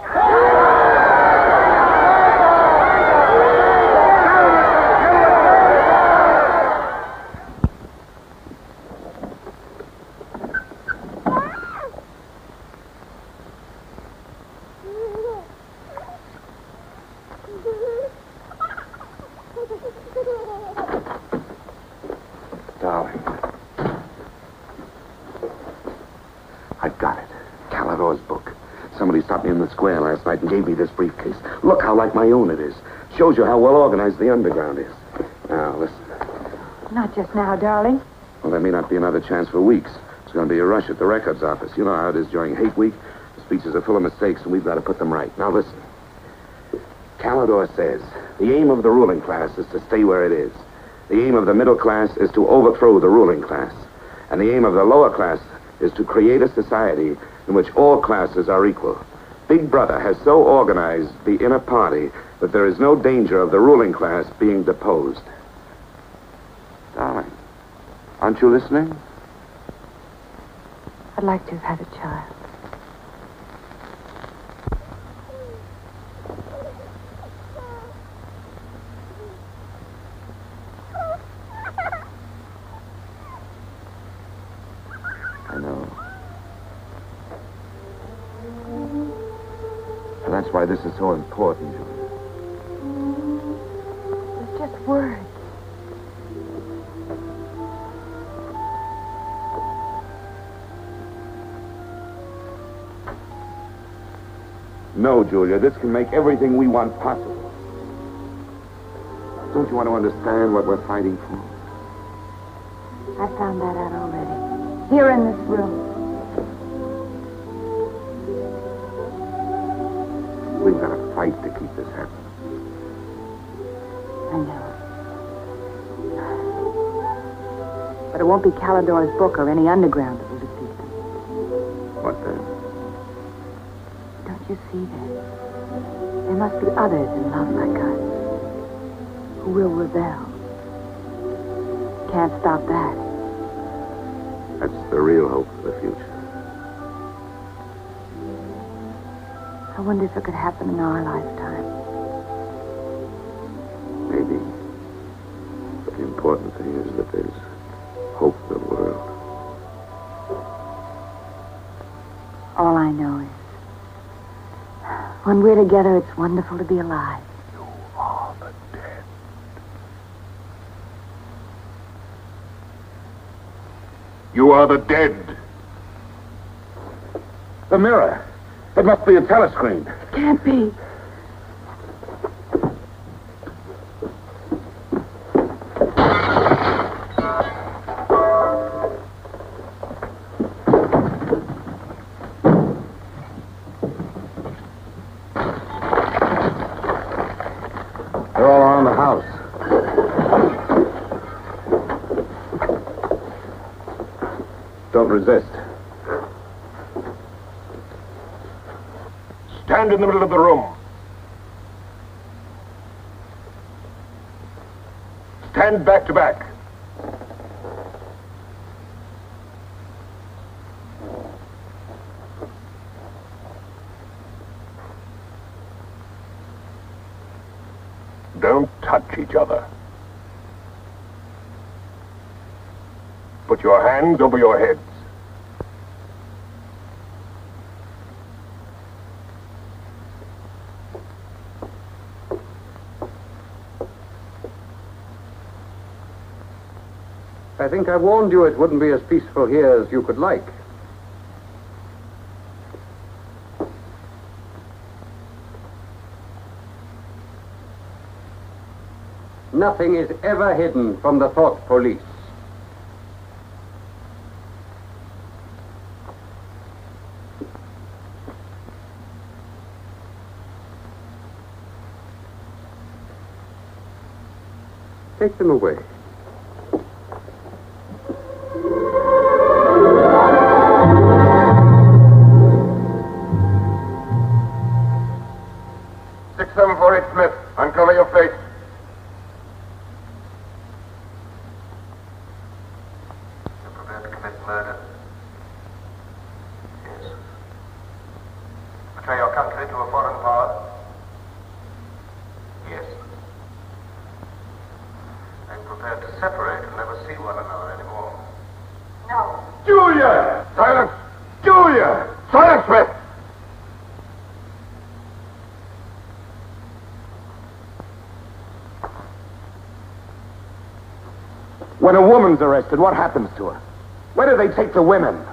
[SPEAKER 4] Darling. I've got it. Calidore's book. Somebody stopped me in the square last night and gave me this briefcase. Look how like my own it is. Shows you how well organized the underground is. Now, listen.
[SPEAKER 9] Not just now, darling.
[SPEAKER 4] Well, there may not be another chance for weeks. There's going to be a rush at the records office. You know how it is during hate week. The speeches are full of mistakes, and we've got to put them right. Now, listen. Calidore says the aim of the ruling class is to stay where it is. The aim of the middle class is to overthrow the ruling class. And the aim of the lower class is to create a society in which all classes are equal. Big Brother has so organized the inner party that there is no danger of the ruling class being deposed. Darling, aren't you listening?
[SPEAKER 9] I'd like to have had a child.
[SPEAKER 4] I know. And that's why this is so important, Julia.
[SPEAKER 9] It's just words.
[SPEAKER 4] No, Julia, this can make everything we want possible. Don't you want to understand what we're fighting for?
[SPEAKER 9] I found that out already. Here in this room.
[SPEAKER 4] We've got to fight to keep this happening.
[SPEAKER 9] I know. But it won't be Calidore's book or any underground that will defeat them.
[SPEAKER 4] What then?
[SPEAKER 9] Don't you see that? There must be others in love like us who will rebel. Can't stop that.
[SPEAKER 4] That's the real hope for the future.
[SPEAKER 9] I wonder if it could happen in our lifetime.
[SPEAKER 4] Maybe. But the important thing is that there's hope for the world.
[SPEAKER 9] All I know is, when we're together, it's wonderful to be alive.
[SPEAKER 4] You are the dead.
[SPEAKER 14] You are the dead.
[SPEAKER 4] The mirror. It must be a telescreen.
[SPEAKER 9] It can't be.
[SPEAKER 10] resist.
[SPEAKER 14] Stand in the middle of the room. Stand back to back. Don't touch each other. Put your hands over your heads.
[SPEAKER 8] I think I warned you it wouldn't be as peaceful here as you could like. Nothing is ever hidden from the thought police. Take them away.
[SPEAKER 2] Smith, uncover your face.
[SPEAKER 13] You're prepared to commit murder? Yes. Betray your country to a foreign power? Yes. Are you prepared to separate and never see one another anymore?
[SPEAKER 2] No. Julia! Silence! Julia! Silence, Smith!
[SPEAKER 13] When a woman's arrested, what happens to her? Where do they take the women?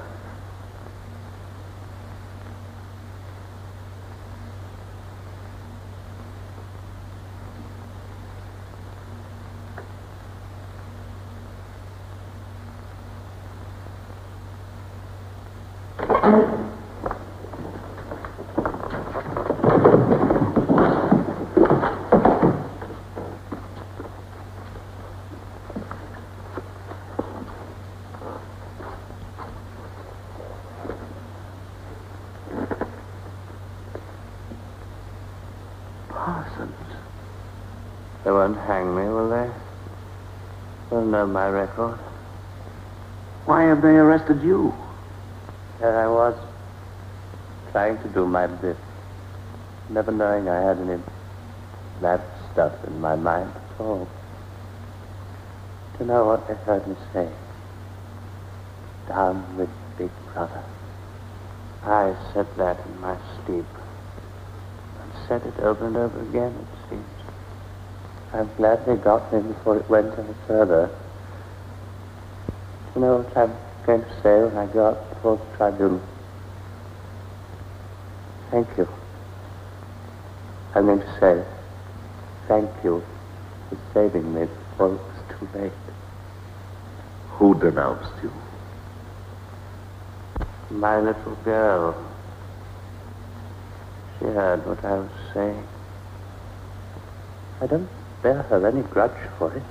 [SPEAKER 6] They won't hang me, will they? They'll know my record.
[SPEAKER 20] Why have they arrested you?
[SPEAKER 6] There I was, trying to do my bit, never knowing I had any bad stuff in my mind at all. Do you know what they heard me say? Down with Big Brother. I said that in my sleep. And said it over and over again, it seems. I'm glad they got me before it went any further. Do you know what I'm going to say when I go up before the tribunal? Thank you. I'm going to say, thank you for saving me before it was too late.
[SPEAKER 13] Who denounced you?
[SPEAKER 6] My little girl. She heard what I was saying. I don't bear her any grudge for it.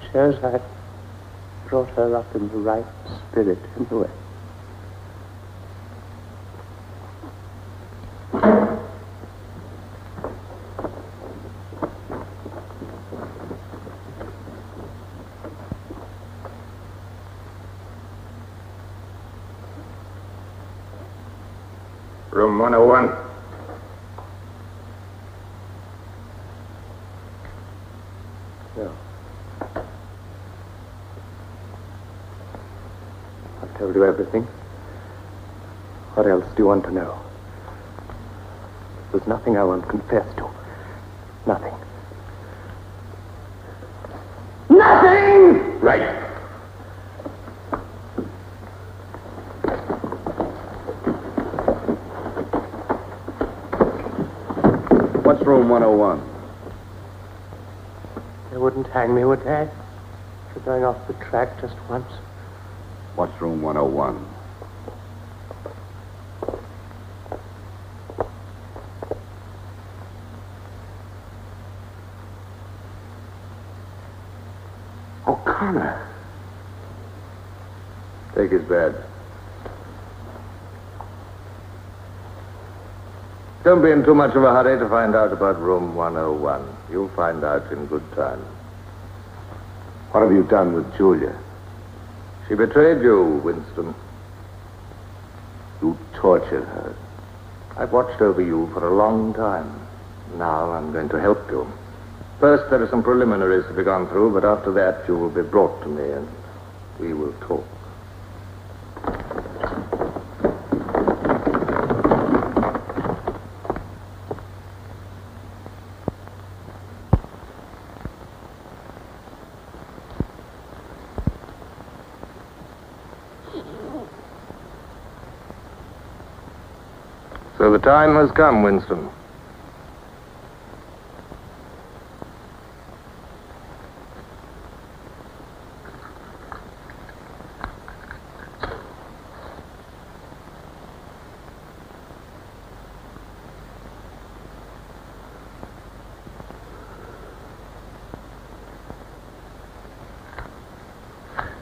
[SPEAKER 6] It shows I brought her up in the right spirit anyway.
[SPEAKER 2] Room 101.
[SPEAKER 6] No. I've told you everything. What else do you want to know? There's nothing I won't confess to. Nothing.
[SPEAKER 2] Nothing! Right.
[SPEAKER 8] What's room 101?
[SPEAKER 6] They wouldn't hang me, would they? For going off the track just once.
[SPEAKER 8] What's room 101?
[SPEAKER 20] O'Connor.
[SPEAKER 13] Take his badge. Don't be in too much of a hurry to find out about room 101. You'll find out in good time.
[SPEAKER 4] What have you done with Julia?
[SPEAKER 13] She betrayed you, Winston.
[SPEAKER 4] You tortured her.
[SPEAKER 13] I've watched over you for a long time. Now I'm going to help you. First, there are some preliminaries to be gone through, but after that, you will be brought to me and we will talk. So the time has come, Winston.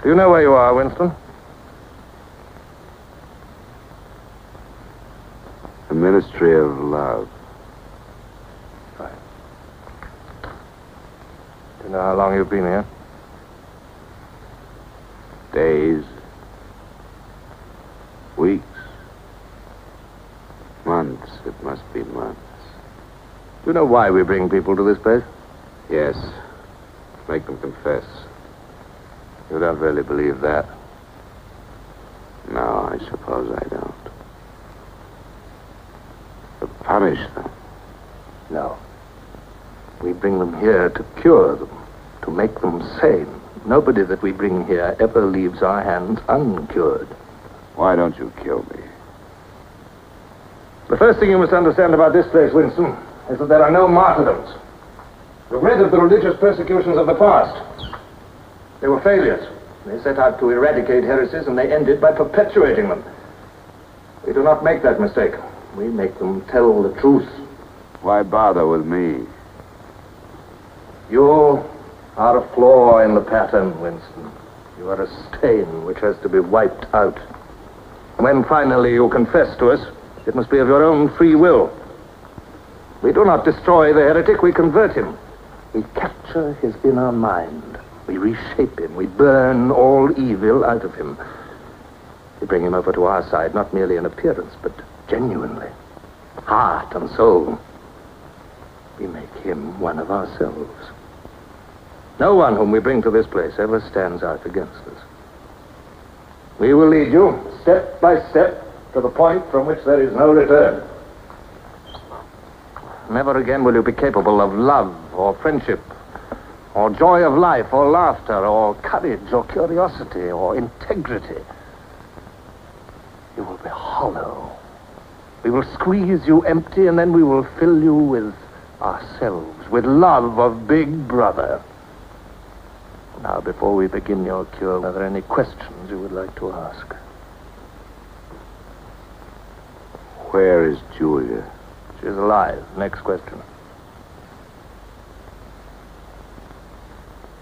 [SPEAKER 13] Do you know where you are, Winston?
[SPEAKER 4] The Ministry of Love.
[SPEAKER 13] Right. Do you know how long you've been here?
[SPEAKER 4] Days. Weeks. Months. It must be months.
[SPEAKER 13] Do you know why we bring people to this place?
[SPEAKER 4] Yes. Make them confess.
[SPEAKER 13] You don't really believe that?
[SPEAKER 4] No, I suppose I don't. To punish them.
[SPEAKER 13] No. We bring them here to cure them, to make them sane. Nobody that we bring here ever leaves our hands uncured.
[SPEAKER 4] Why don't you kill me?
[SPEAKER 13] The first thing you must understand about this place, Winston, is that there are no martyrdoms. You've read of the religious persecutions of the past. They were failures. They set out to eradicate heresies, and they ended by perpetuating them. We do not make that mistake. We make them tell the truth.
[SPEAKER 4] Why bother with me?
[SPEAKER 13] You are a flaw in the pattern, Winston. You are a stain which has to be wiped out. When finally you confess to us, it must be of your own free will. We do not destroy the heretic, we convert him. We capture his inner mind. We reshape him. We burn all evil out of him. We bring him over to our side, not merely in appearance, but genuinely. Heart and soul. We make him one of ourselves. No one whom we bring to this place ever stands out against us. We will lead you, step by step, to the point from which there is no return. Never again will you be capable of love or friendship, or joy of life, or laughter, or courage, or curiosity, or integrity. You will be hollow. We will squeeze you empty, and then we will fill you with ourselves, with love of Big Brother. Now, before we begin your cure, are there any questions you would like to ask?
[SPEAKER 4] Where is Julia?
[SPEAKER 13] She is alive. Next question.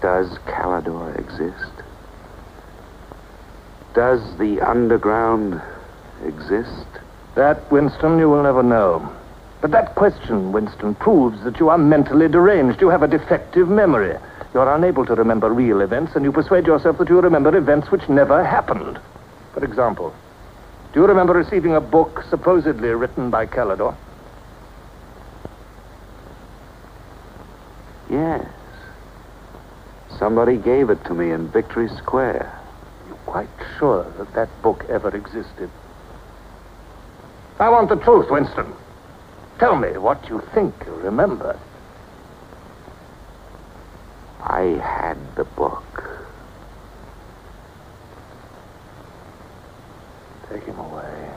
[SPEAKER 4] Does Calidor exist? Does the underground exist?
[SPEAKER 13] That, Winston, you will never know. But that question, Winston, proves that you are mentally deranged. You have a defective memory. You're unable to remember real events, and you persuade yourself that you remember events which never happened. For example, do you remember receiving a book supposedly written by Calidor?
[SPEAKER 4] Yes. Somebody gave it to me in Victory Square.
[SPEAKER 13] You're quite sure that that book ever existed? I want the truth, Winston. Tell me what you think you remember.
[SPEAKER 4] I had the book.
[SPEAKER 13] Take him away.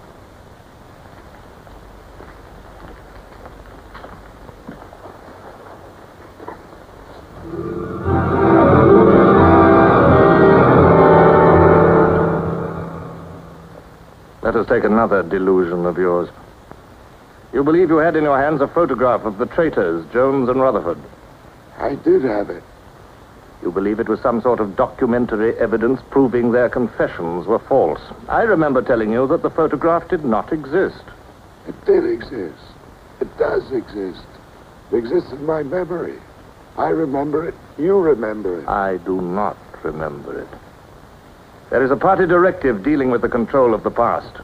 [SPEAKER 13] Let us take another delusion of yours. You believe you had in your hands a photograph of the traitors, Jones and Rutherford.
[SPEAKER 4] I did have it.
[SPEAKER 13] You believe it was some sort of documentary evidence proving their confessions were false. I remember telling you that the photograph did not exist.
[SPEAKER 21] It did exist. It does exist. It exists in my memory. I remember it. You remember it.
[SPEAKER 13] I do not remember it. There is a party directive dealing with the control of the past.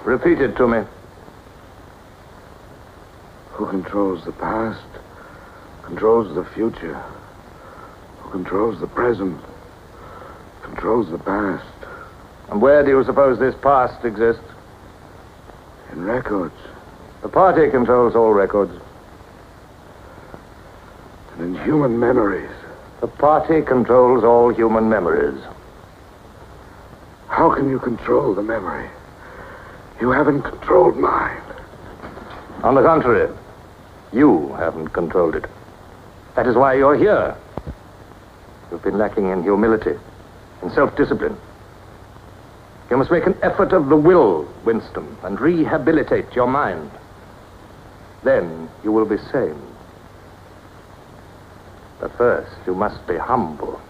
[SPEAKER 13] Repeat it to me.
[SPEAKER 21] Who controls the past controls the future. Who controls the present controls the past.
[SPEAKER 13] And where do you suppose this past exists?
[SPEAKER 21] In records.
[SPEAKER 13] The party controls all records.
[SPEAKER 21] And in human memories.
[SPEAKER 13] The party controls all human memories.
[SPEAKER 21] How can you control the memory? You haven't controlled mine.
[SPEAKER 13] On the contrary, you haven't controlled it. That is why you're here. You've been lacking in humility, in self-discipline. You must make an effort of the will, Winston, and rehabilitate your mind. Then you will be sane. But first, you must be humble.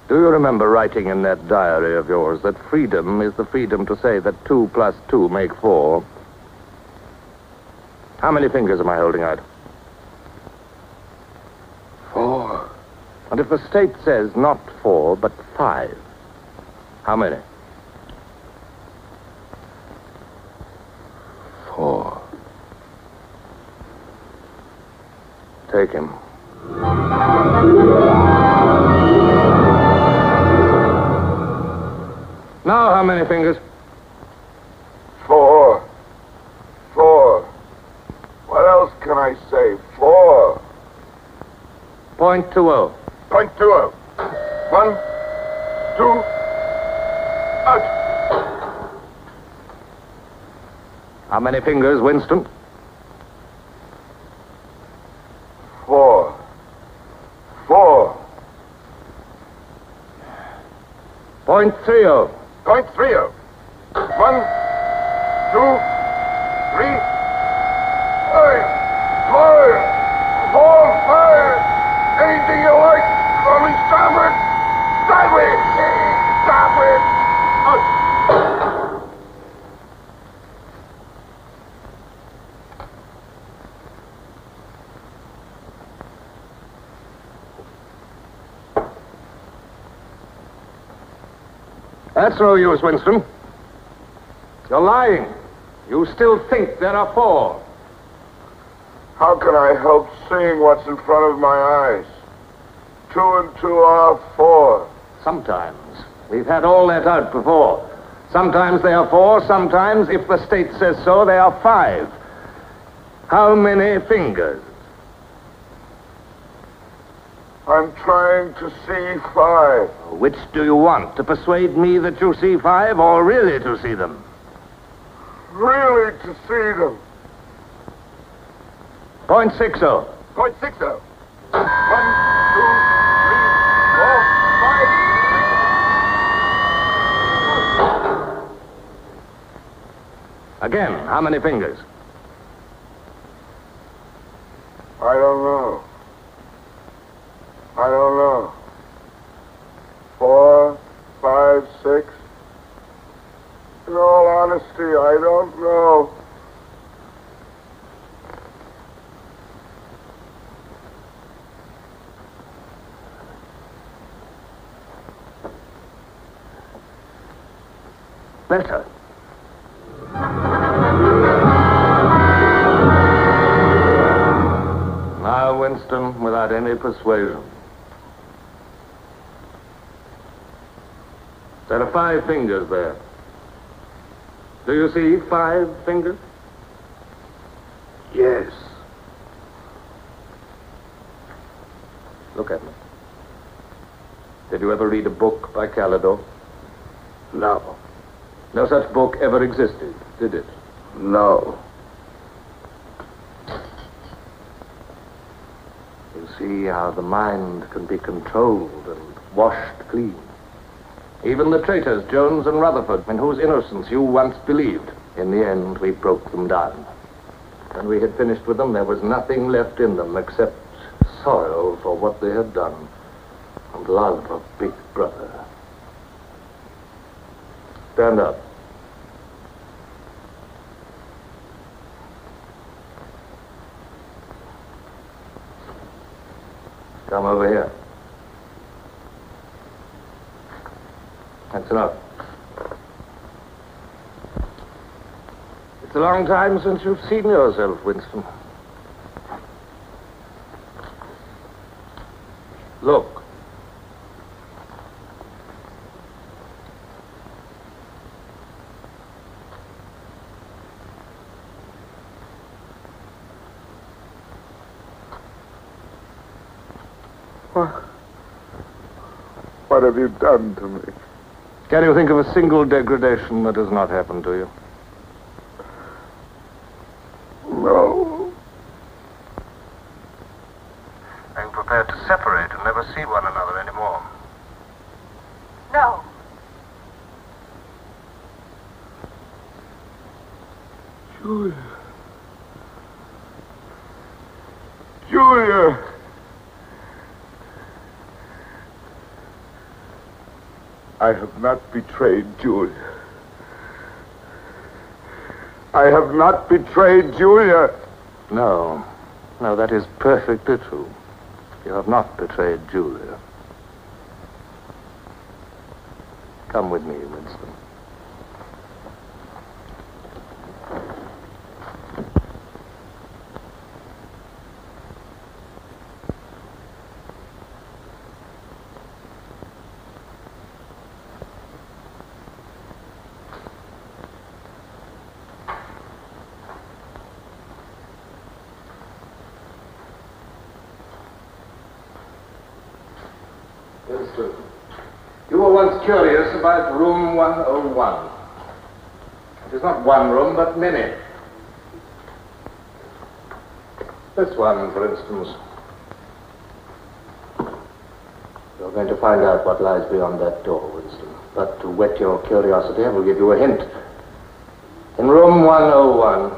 [SPEAKER 13] Do you remember writing in that diary of yours that freedom is the freedom to say that 2 plus 2 make 4? How many fingers am I holding out?
[SPEAKER 21] 4.
[SPEAKER 13] And if the state says not 4, but 5, how many?
[SPEAKER 21] 4.
[SPEAKER 13] Take him. Now, how many fingers?
[SPEAKER 21] 4. 4. What else can I say? 4.
[SPEAKER 13] .20.
[SPEAKER 21] .20. 1, 2, out.
[SPEAKER 13] How many fingers, Winston?
[SPEAKER 21] 4. 4.
[SPEAKER 13] .30.
[SPEAKER 21] .30. 1, 2, 3, 5, 4, 5. Anything you like. Call me starboard. Sideways. Starboard. Out.
[SPEAKER 13] That's no use, Winston. You're lying. You still think there are 4.
[SPEAKER 21] How can I help seeing what's in front of my eyes? 2 and 2 are 4.
[SPEAKER 13] Sometimes. We've had all that out before. Sometimes they are 4, sometimes, if the state says so, they are 5. How many fingers?
[SPEAKER 21] I'm trying to see 5.
[SPEAKER 13] Which do you want? To persuade me that you see 5 or really to see them?
[SPEAKER 21] Really to see them.
[SPEAKER 13] .60.
[SPEAKER 21] .60. 1, 2, 3, 4, 5.
[SPEAKER 13] Again, how many fingers?
[SPEAKER 21] I don't know. I don't know. 4, 5, 6. In all honesty, I don't know.
[SPEAKER 13] Better. Now, Winston, without any persuasion. There are 5 fingers there. Do you see 5 fingers?
[SPEAKER 21] Yes.
[SPEAKER 13] Look at me. Did you ever read a book by Calidore?
[SPEAKER 21] No.
[SPEAKER 13] No such book ever existed, did it?
[SPEAKER 21] No.
[SPEAKER 13] You see how the mind can be controlled and washed clean. Even the traitors, Jones and Rutherford, in whose innocence you once believed, in the end we broke them down. When we had finished with them, there was nothing left in them except sorrow for what they had done and love of Big Brother. Stand up. Come over here. That's enough. It's a long time since you've seen yourself, Winston. Look.
[SPEAKER 21] What have you done to me?
[SPEAKER 13] Can you think of a single degradation that has not happened to you?
[SPEAKER 21] No.
[SPEAKER 13] Are you prepared to separate and never see one another anymore?
[SPEAKER 3] No.
[SPEAKER 21] Julia. Julia. I have not betrayed Julia. I have not betrayed Julia.
[SPEAKER 13] No. No, that is perfectly true. You have not betrayed Julia. Come with me, Winston. You were once curious about room 101. It is not one room, but many. This one, for instance. You're going to find out what lies beyond that door, Winston. But to whet your curiosity, I will give you a hint. In room 101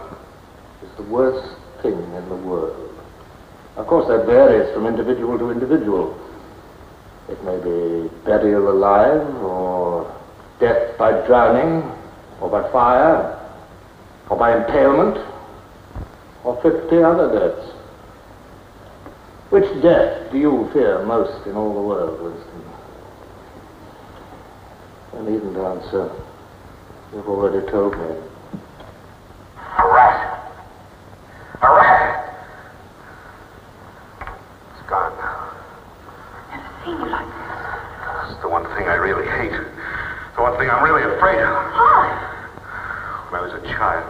[SPEAKER 13] is the worst thing in the world. Of course, that varies from individual to individual. It may be burial alive, or death by drowning, or by fire, or by impalement, or 50 other deaths. Which death do you fear most in all the world, Winston? You needn't answer. You've already told me.
[SPEAKER 21] A rat. A rat. It's gone now.
[SPEAKER 3] Seen you like this.
[SPEAKER 21] It's the one thing I really hate. The one thing I'm really afraid of.
[SPEAKER 3] Why?
[SPEAKER 21] When I was a child,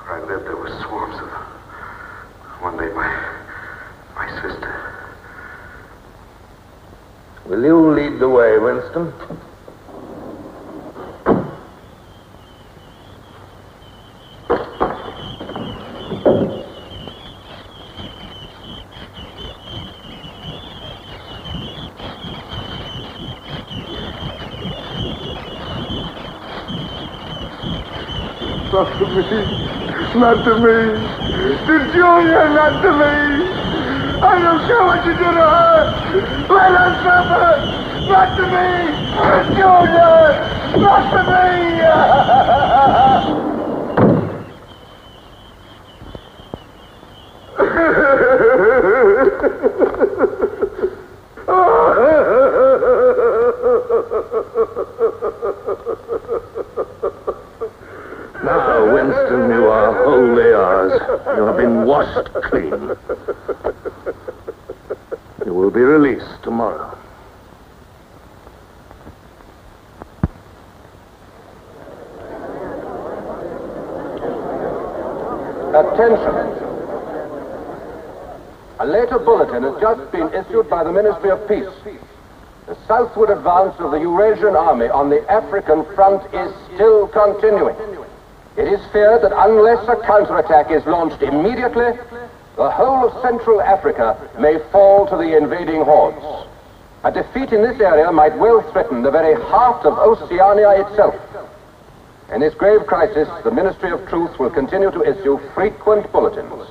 [SPEAKER 21] where I lived, there were swarms of them. One day, my sister.
[SPEAKER 13] Will you lead the way, Winston?
[SPEAKER 21] Not to me. Not to me. To Julia, not to me. I don't care what you do to her. Let her suffer. Not to me. To Julia. Not to me.
[SPEAKER 13] Now, Winston, you are wholly ours. You have been washed clean. You will be released tomorrow.
[SPEAKER 1] Attention. A later bulletin has just been issued by the Ministry of Peace. The southward advance of the Eurasian army on the African front is still continuing. It is feared that unless a counterattack is launched immediately, the whole of Central Africa may fall to the invading hordes. A defeat in this area might well threaten the very heart of Oceania itself. In this grave crisis, the Ministry of Truth will continue to issue frequent bulletins.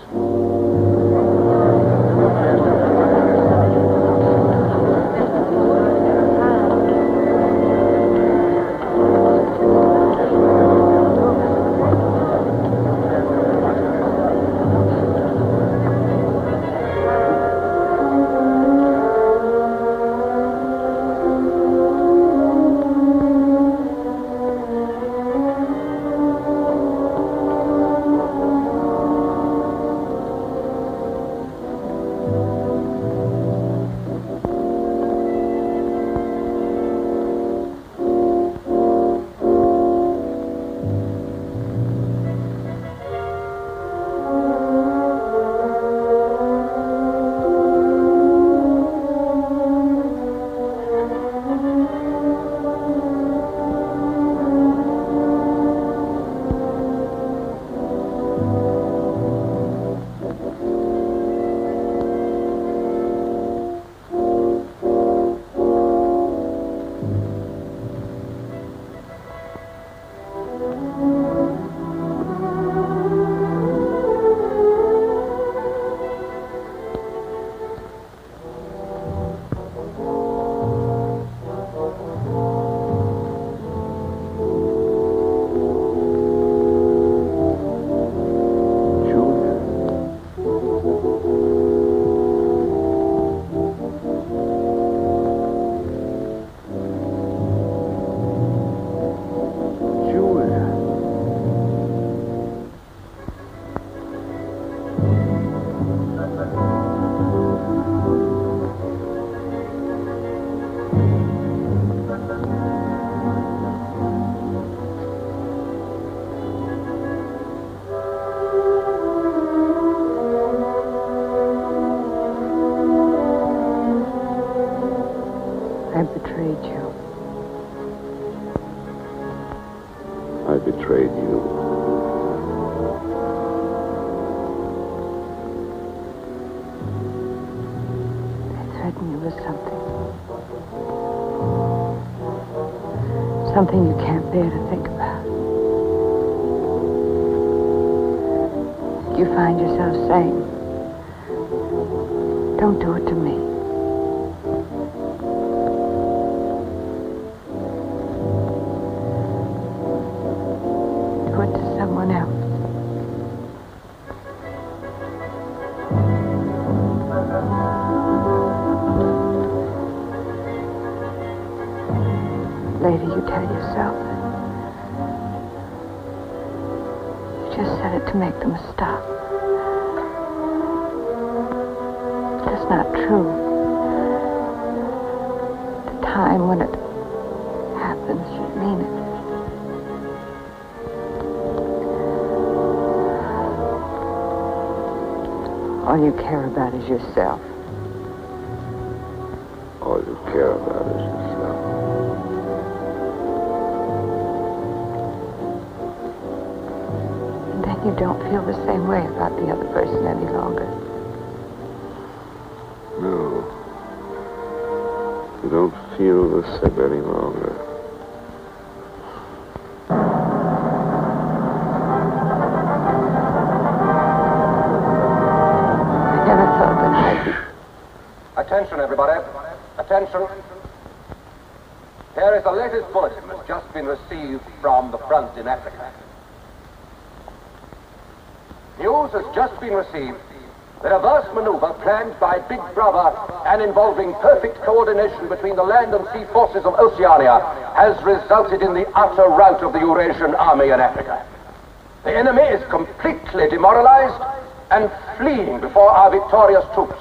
[SPEAKER 4] betrayed you.
[SPEAKER 9] They threaten you with something. Something you can't bear to think about. You find yourself saying, don't do it to me. Do it to someone else. Later you tell yourself you just said it to make them stop. That's not true. The time when it happens, you mean it. All you care about is yourself.
[SPEAKER 4] All you care about is yourself.
[SPEAKER 9] And then you don't feel the same way about the other person any longer.
[SPEAKER 4] No. You don't feel the same any longer.
[SPEAKER 9] I never thought that I'd be...
[SPEAKER 1] Attention, everybody. Attention. Here is the latest bulletin that's just been received from the front in Africa. News has just been received that a vast maneuver planned by Big Brother and involving perfect coordination between the land and sea forces of Oceania has resulted in the utter rout of the Eurasian army in Africa. The enemy is completely demoralized and fleeing before our victorious troops.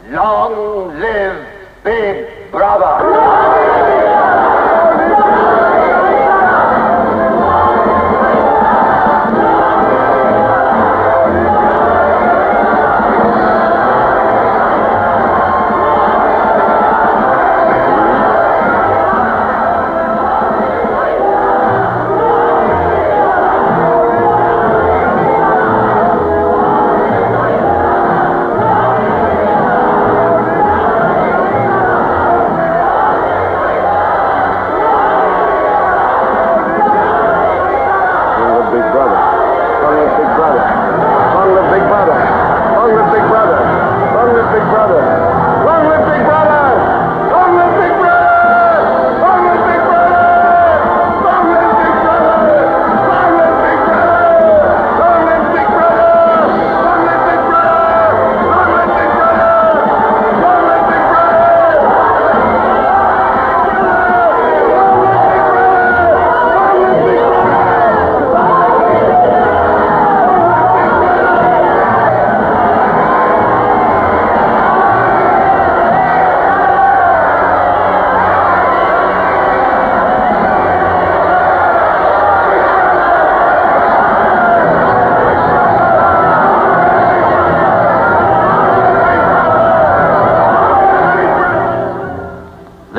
[SPEAKER 1] Long live Big Brother!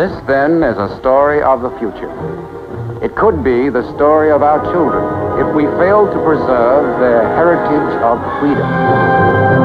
[SPEAKER 11] This, then, is a story of the future. It could be the story of our children if we fail to preserve their heritage of freedom.